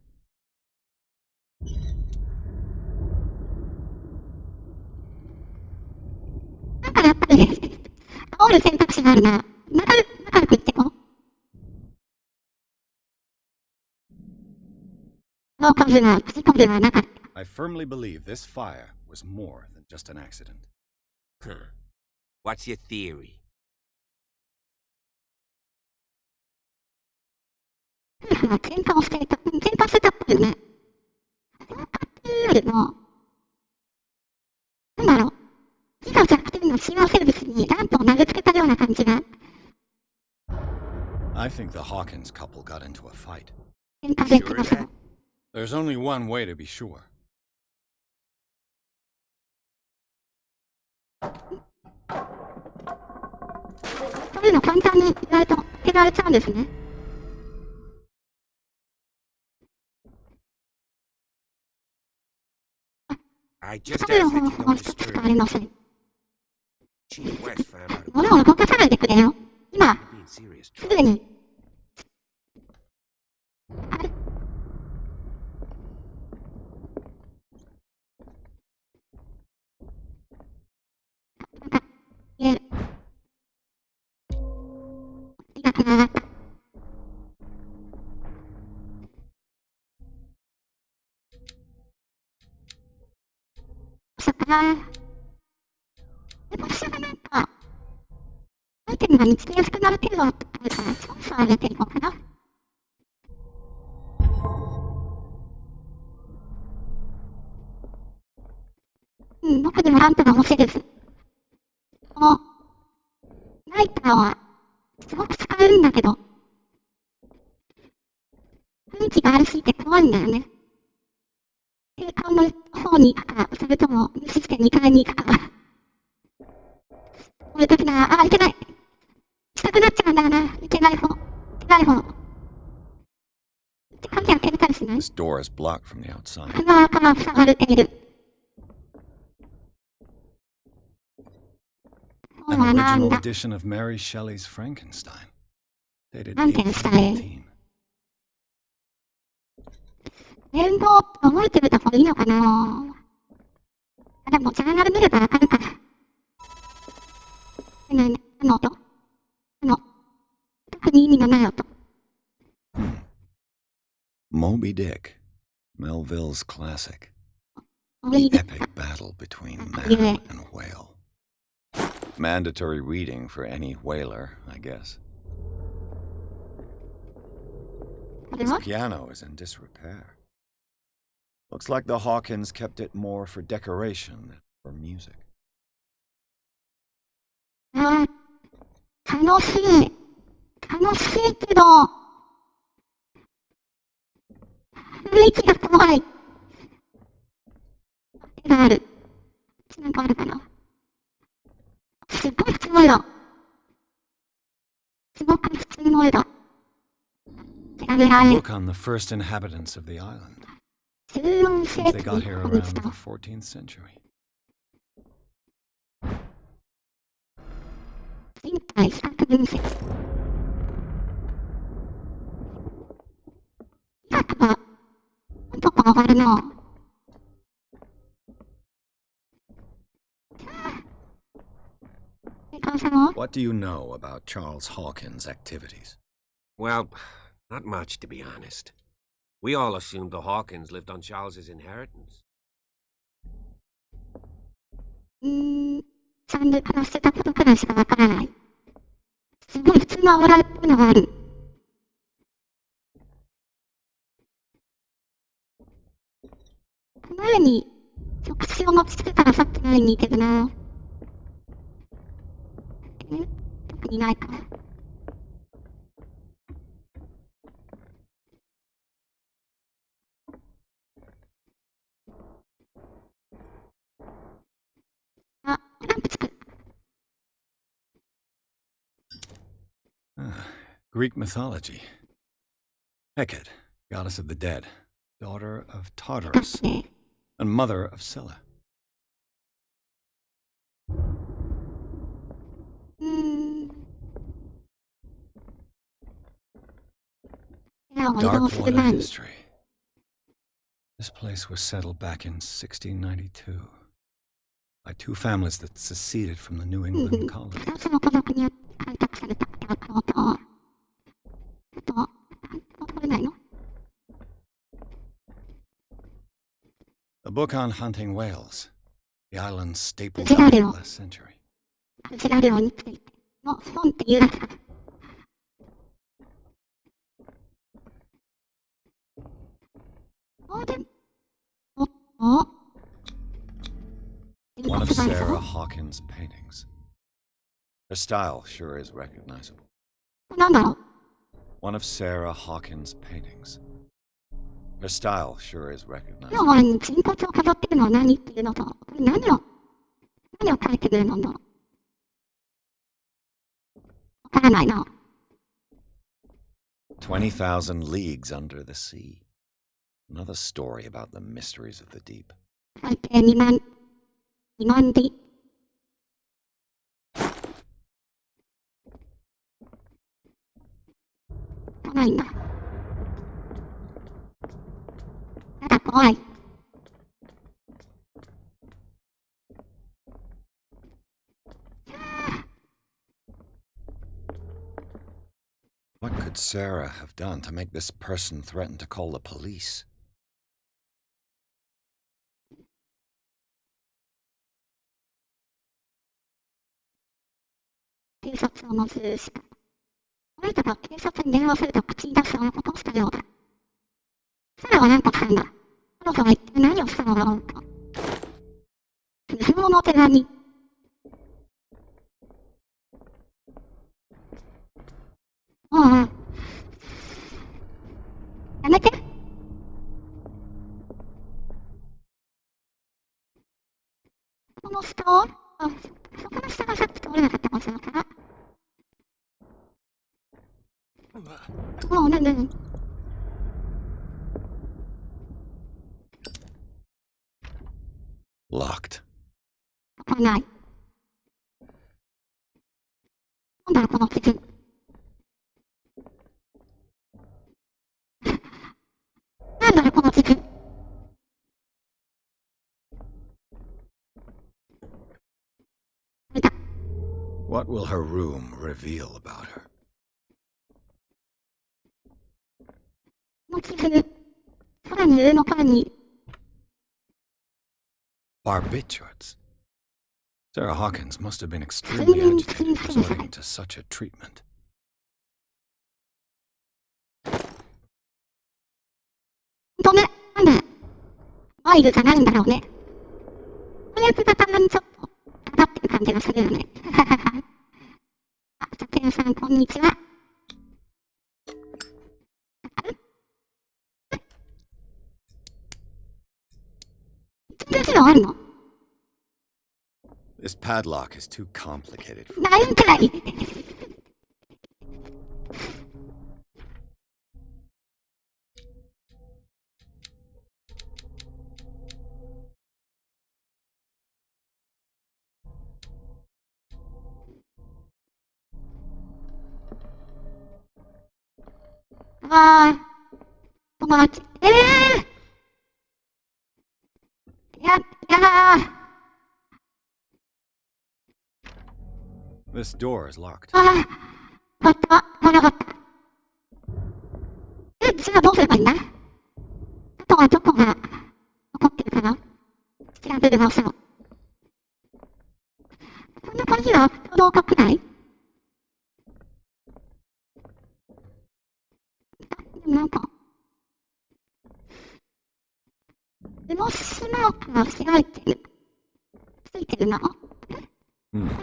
だからやっぱり、煽る選択肢があるな。仲良く言ってこ。の数が事故ではなかった。 I firmly believe this fire was more than just an accident. What's your theory? 夫婦は喧嘩をしていた。喧嘩してたっぽいよね。喧嘩っていうよりも、なんだろう。火が弱点のシーワーセービスにランプを投げつけたような感じが。 I think the Hawkins couple got into a fight. 喧嘩できましょう。 There's only one way to be sure. そういうの簡単に意外と手られちゃうんですね。I just 食べる ask 方 that you 法 don't は一つしかあ disturb. りません。 Chief West found out 物 about を動かさないでくれよ。今、 being serious す trouble. ぐに。言える。気がつながった。そっか。でも一緒がなんか、アイテムが見つけやすくなる程度ってあるから、調査を上げていこうかな。僕でもランプが欲しいです。この、ライターは、すごく使えるんだけど、雰囲気がありすぎて怖いんだよね。警官の方に行くか、それとも無視して2階に行くか。こういう時なら、いけない。近くなっちゃうんだよな。いけない方。いけない方。鍵開けれたりしない？ This door is blocked from the outside. 側から塞がれている。本 An はなん original だ？ edition of Mary Shelley's Frankenstein, dated なんてしたらいい？ 1818. 年号って覚えてるとこいいのかな？でも、ジャーナル見ればわかるから。ね、あの音？特に意味のない音。Moby Dick, Melville's classic. おい The で。 epic battle between Yeah. man and whale. Mandatory reading for any whaler, I guess. これ This は？ piano is in disrepair. Looks like the Hawkins kept it more for decoration than for music. ああ、楽しい。楽しいけど、雰囲気が怖い。手がある。なんかあるかな？すっごい普通の色。すごく普通の色。調べられる。 Book on the first inhabitants of the island. 14世 Since 紀 they got に here 確認 around した the 14th century. 人体比較分析。医学がどこ上がるな。警官さんは？ What do you know about Charles Hawkins' activities? Well, not much, to be honest. We all assumed the Hawkins lived on Charles's inheritance. ちゃんと話してたことくらいしかわからない。すごい普通の油っぽいのがある。この上に触手を持ちつけたらさっきのように似てるな。特にないか。あ、ランプつく。Greek mythology. Hecate, goddess of the dead, daughter of だっ Tartarus, て、 and mother of Scylla. 部屋を移動 Dark する water 前に。 history. This place was settled back in 1692 by two families that seceded from the New England colony. 2つの家族によって開拓された京都。取れないの？ A book on hunting whales, the island's staple Did you diet know? last century. クジラ漁についての本っていうだけだ。One of Sarah Hawkins' paintings. Her style sure is recognizable. なんだろう？ One of Sarah Hawkins' paintings. Her style sure is 今 recognizable. 前に人骨を飾ってるのは何っていうのと、これ何を書いてるんだろう？わからないな。 20,000 leagues under the sea. Another story about the mysteries of the deep. 最低2万で。来ないんだ。やだ、怖い。What could Sarah have done to make this person threaten to call the police? 警察をまずした。あなたが警察に電話すると口に出すようなことをしたようだ。サラは何としたんだ。彼女は一体何をしたのだろうか。不法の手紙。ああ。やめて。この下を、そこの下がさっき通れなかった場所だから。もうね。Locked. 開かない。なんだろこの地図。なんだろこの地図。見た。What will her room reveal about her? この地図。さらに上の階に。Barbiturates. Sarah Hawkins must have been extremely agitated resorting to such a treatment. ほんとね、なんで、ワイルじゃないんだろうね。こやつがたまにちょっと、かかってる感じがするよね。あ、さてるさん、こんにちは。あるの This padlock is too complicated for ないんかい。ああ、友達。This door is locked. ああ、わかった。わかった。じゃあどうすればいいんだ。あとはどこが残ってるかな。調べる場所。こんな感じは不動かくない？なんか、上の島から開いてる。ついてるな。ほ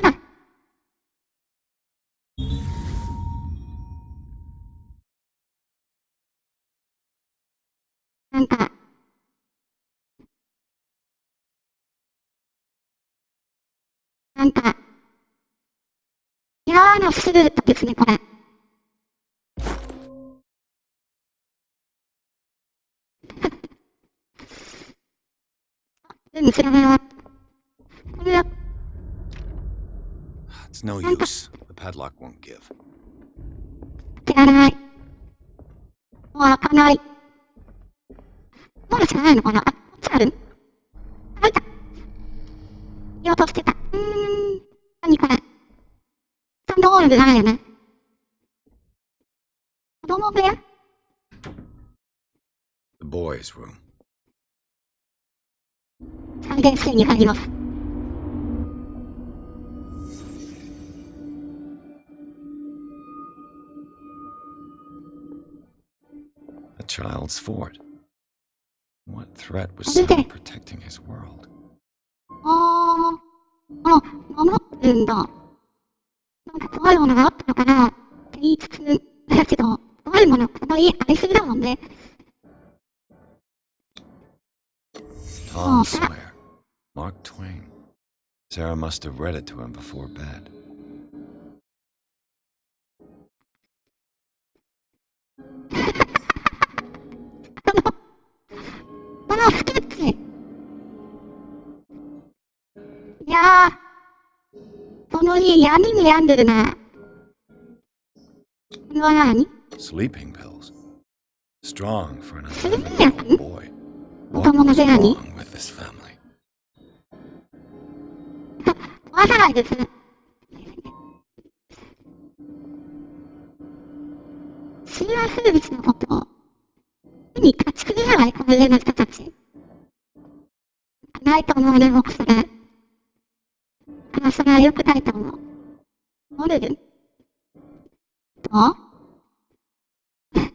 ら。なんか、嫌なシルエットですね、これ。全部調べ終わった。これは、It's no use. The padlock won't give. 開かない。もう開かない。まだ知らないのかな。あ、こっちある？開いた。言おうとしてた。何これ。スタンドホールじゃないよね。子供部屋？ The boys' room. 再現室に入ります。A child's fort. What threat was Sarah protecting his world? 守ってるんだ。なんか怖いものがあったのかなって言いつつ、だけど、怖いもの、この家ありすぎだもんね。Tom Sawyer. Mark Twain. Sarah must have read it to him before bed. このスケッチ。やー、この家闇に病んでるな。これは何？ Sleeping pills. Strong for an 睡眠薬？ 11-year-old boy. 子 What 供の was 部屋に？ wrong with this family? わからないです。神話生物のことを手に断ち切りながらこの家の人たち。ないと思うね、僕それ。それは良くないと思う。モデルとそういう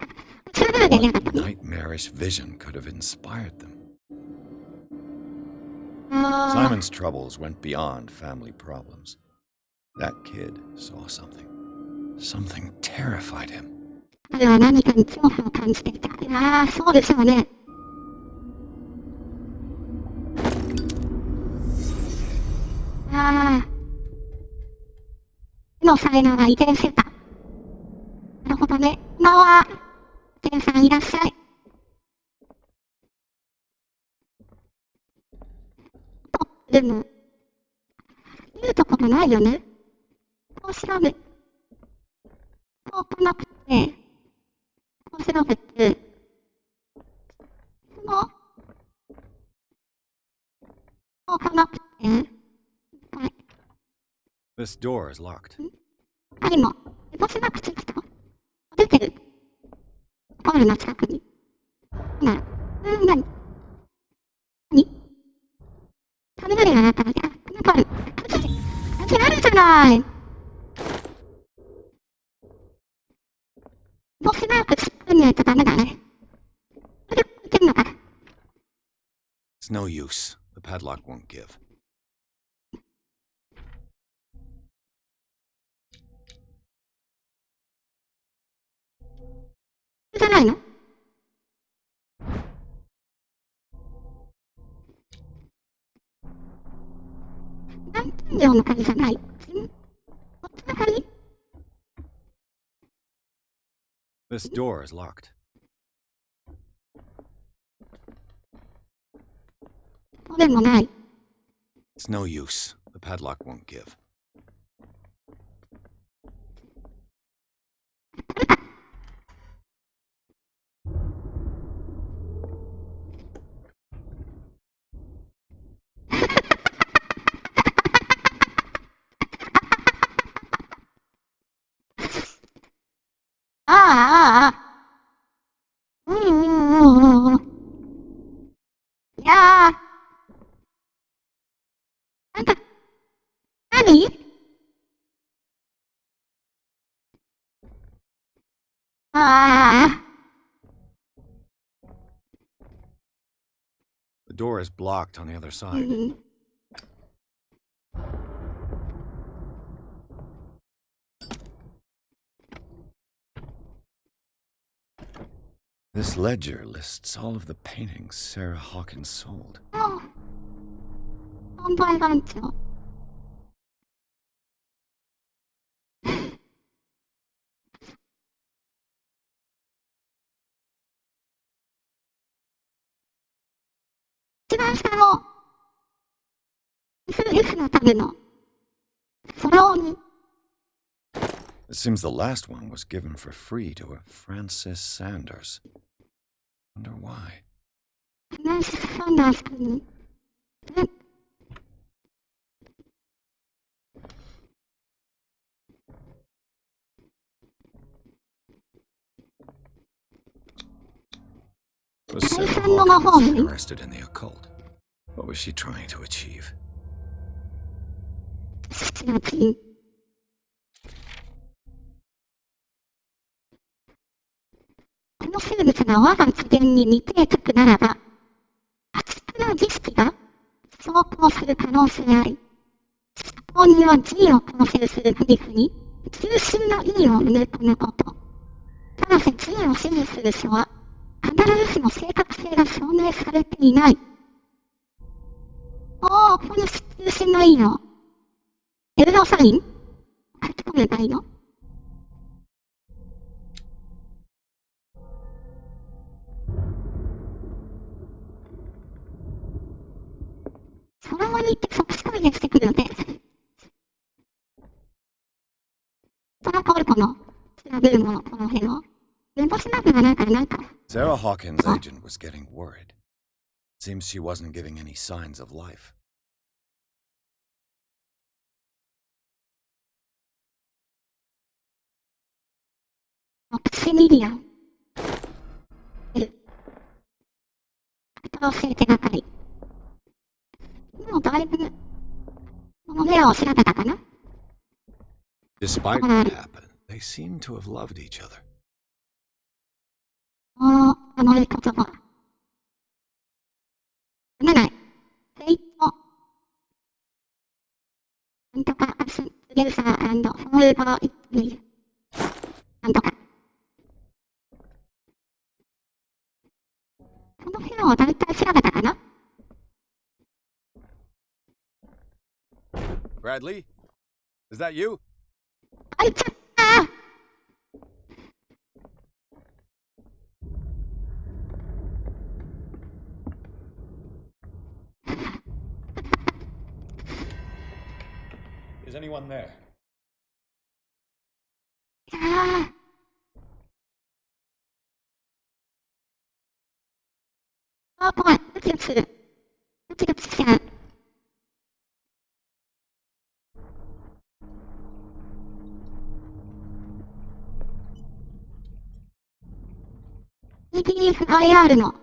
ことでね、 What nightmarish vision could have inspired them? Simon's troubles went beyond family problems. That kid saw something. Something terrified him. 彼は何かに恐怖を感じていた。いやー、そうでしょうね。あー、の才能が遺伝してた。なるほどね。今は、ケンさんいらっしゃい。でも、言うところないよね。こう調べ、こう来なくて、こう調べて、こう来なくて、はい。 This door is locked. あ、でも、ぼしなくてきた。出てる。ホールの近くに。なら、何？雷が鳴ったので、あ、なんかある。開けられるじゃない。もうしばらく突っ込んでないとダメだね。それ、いけるのか。It's no use. The padlock won't give. じゃないの？南天井の鍵じゃない。こっちの鍵？ This door is locked. これもない。 It's no use. The padlock won't give. ああ、ああ。いやー。あんた、何？ああ。 The door is blocked on the other side. This ledger lists all of the paintings Sarah Hawkins sold. 販売番長。一番下の SF のためのそれをに It seems the last one was given for free to a Francis Sanders. Wonder why. フランシス・サンダース君にWas Sarah Hawkins interested in the occult? What was she trying to achieve? この生物が我が次元に未定着ならば、悪質な儀式が走行する可能性あり、執行には G を構成するグリフに中心の E を埋め込むこと。ただし G を支持する書は、必ずしも正確性が証明されていない。ここに中心の E のエルドサイン書き込めばいいの？それドラマに行って即死解明してくるので、トラコルコの調べるもの、この辺を。弁護士マークがないからなんか。Sarah Hawkins' agent was getting worried. Seems she wasn't giving any signs of life. プシミリアン。教えてがかり。もうだいぶ、この部屋を調べたかな？ Despite what happened, they seemed to have loved each other. 甘い言葉。読めない。フェイト。なんとか、アス、ゲルサー、フォーエバー、イット、ミル。なんとか。この部屋をだいたい調べたかな？ Bradley? Is that you? 開いちゃった。Is anyone there? 怖い。ドキドキする。ドキドキしちゃう。EPFIR の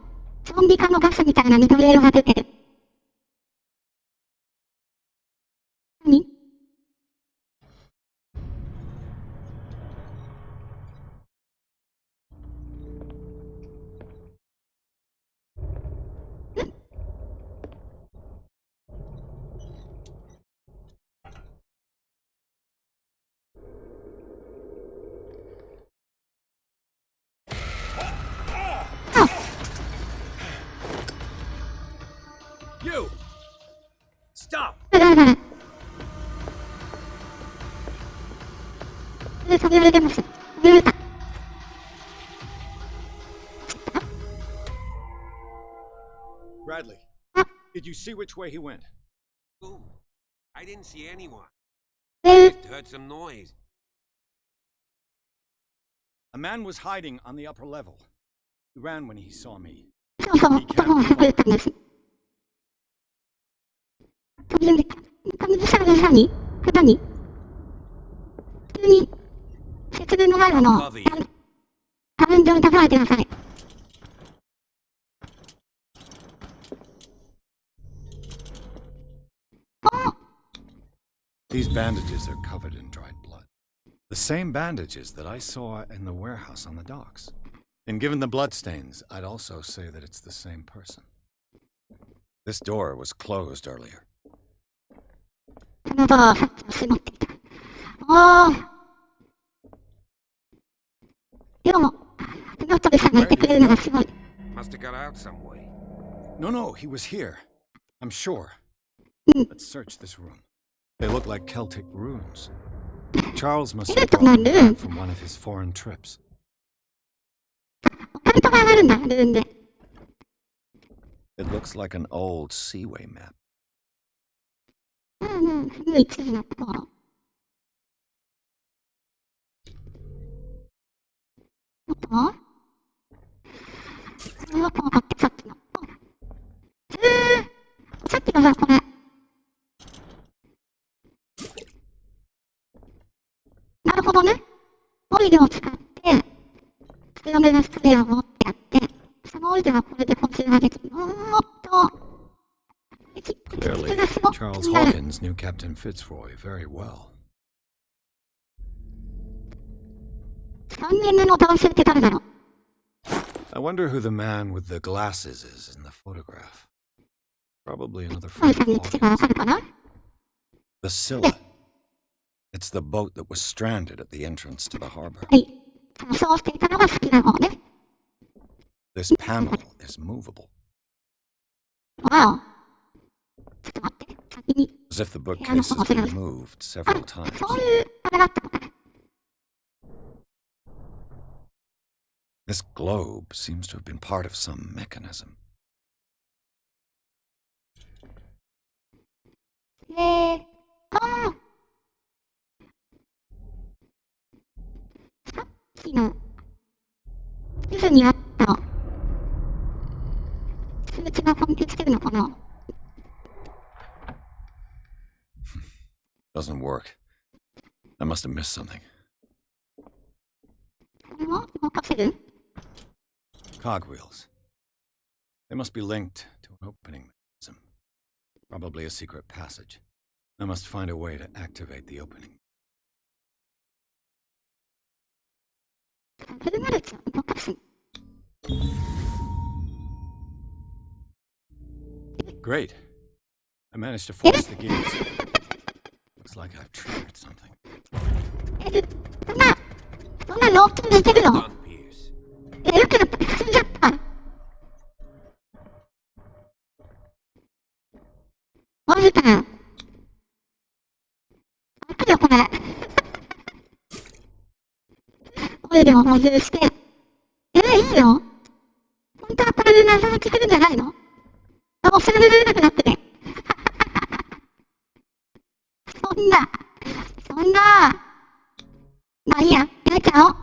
ゾンビ化のガスみたいな緑色が出てる。何？You! Stop! 食べられます。食べられた。Bradley, did you see which way he went? Ooh, I didn't see anyone. え Just heard some noise. A man was hiding on the upper level. He ran when he saw me. そうそう、頭を食べたんです。飛び出た。水さんが何？何？普通に、節分の前の、多分上に蓄えてください。These bandages are covered in dried blood. The same bandages that I saw in the warehouse on the docks. And given the bloodstains, I'd also say that it's the same person. This door was closed earlier. そのドアをさっき閉まっていた。おー。でも、手元でさがいてくれるのがすごい。Must have got out some way. No, he was here. I'm sure. Let's search this room. They look like Celtic runes. Charles must have brought them back from one of his foreign trips. オカルトがあるんだ、ルーンで。It looks like an old seaway map. 古い地図のところ。おっと？これはこうかってさっきの。さっきのがこれ。なるほどね。オイルを使って、強めのスプレーを持ってやって、そのオイルはこれで補充ができる。Clearly, Charles Hawkins knew Captain Fitzroy very well. 3人目の男性って誰だろう？ I wonder who the man with the glasses is in the photograph. Probably another friend of Hawkins. The Scylla. It's the boat that was stranded at the entrance to the harbor. はい。そうしていたのが好きな方ね。This panel is movable. わお。ちょっと待って。先に。 As if the bookcase has been moved several times. そういうあれだったのかな。This globe seems to have been part of some mechanism. ああ。さっきの、地図にあった数値が関係してるのかな。 Doesn't work. I must have missed something. これは動かせる？ Cogwheels. They must be linked to an opening mechanism. Probably a secret passage. I must find a way to activate the opening. フルマルチを動かす。Great. I managed to force the gates. Looks like I've triggered something. そんなロープでいけるの？ Done, Pierce. よくなった。死んじゃった。マジかよ。悪よこれ。オイルを補充して。いいよ。本当はこれで謎解きするんじゃないの？あ、教えられなくなってね。そんな。まあいいや、やめちゃおう。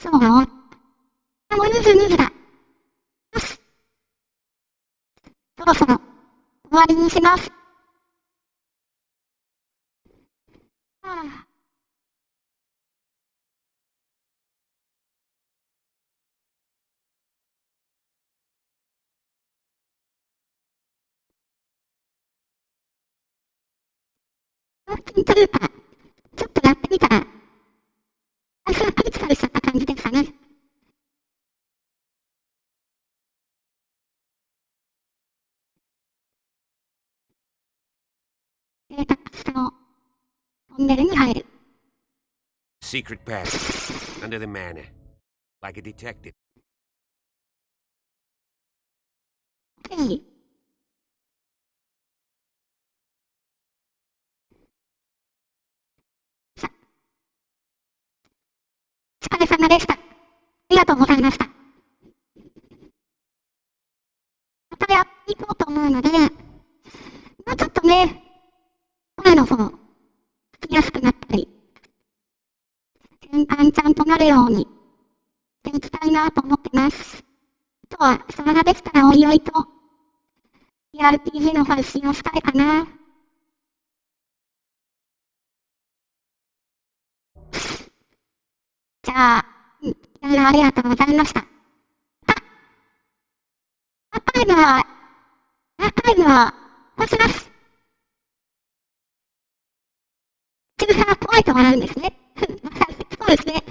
そう。もう22時だ。よし。そろそろ終わりにします。はあ。というか、ちょっとやってみたら、最初はクリティカルしちゃった感じでしたね。下のトンネルに入る。Secret passage under the manor, like a detective. はい。お疲れ様でした。ありがとうございました。またやっていこうと思うので、もうちょっとね、声の方、聞きやすくなったり、順番ちゃんとなるようにしていきたいなと思ってます。あとは、それができたらおいおいと、RPG の配信をしたいかな。じゃあ、いろいろありがとうございました。アーカイブは、こうします。ちぐさが怖いと笑うんですね。そうですね。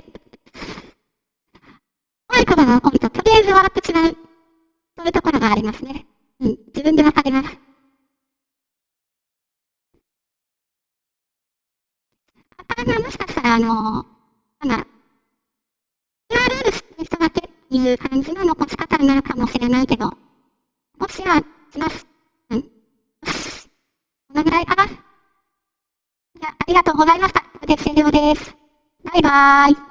怖いことが起こると、とりあえず笑ってしまう。そういうところがありますね。自分でわかります。アーカイブはもしかしたら、URL 知ってる人だけっていう感じの残し方になるかもしれないけど、もしはします。このぐらいかな。じゃあ、ありがとうございました。これで終了です。バイバーイ。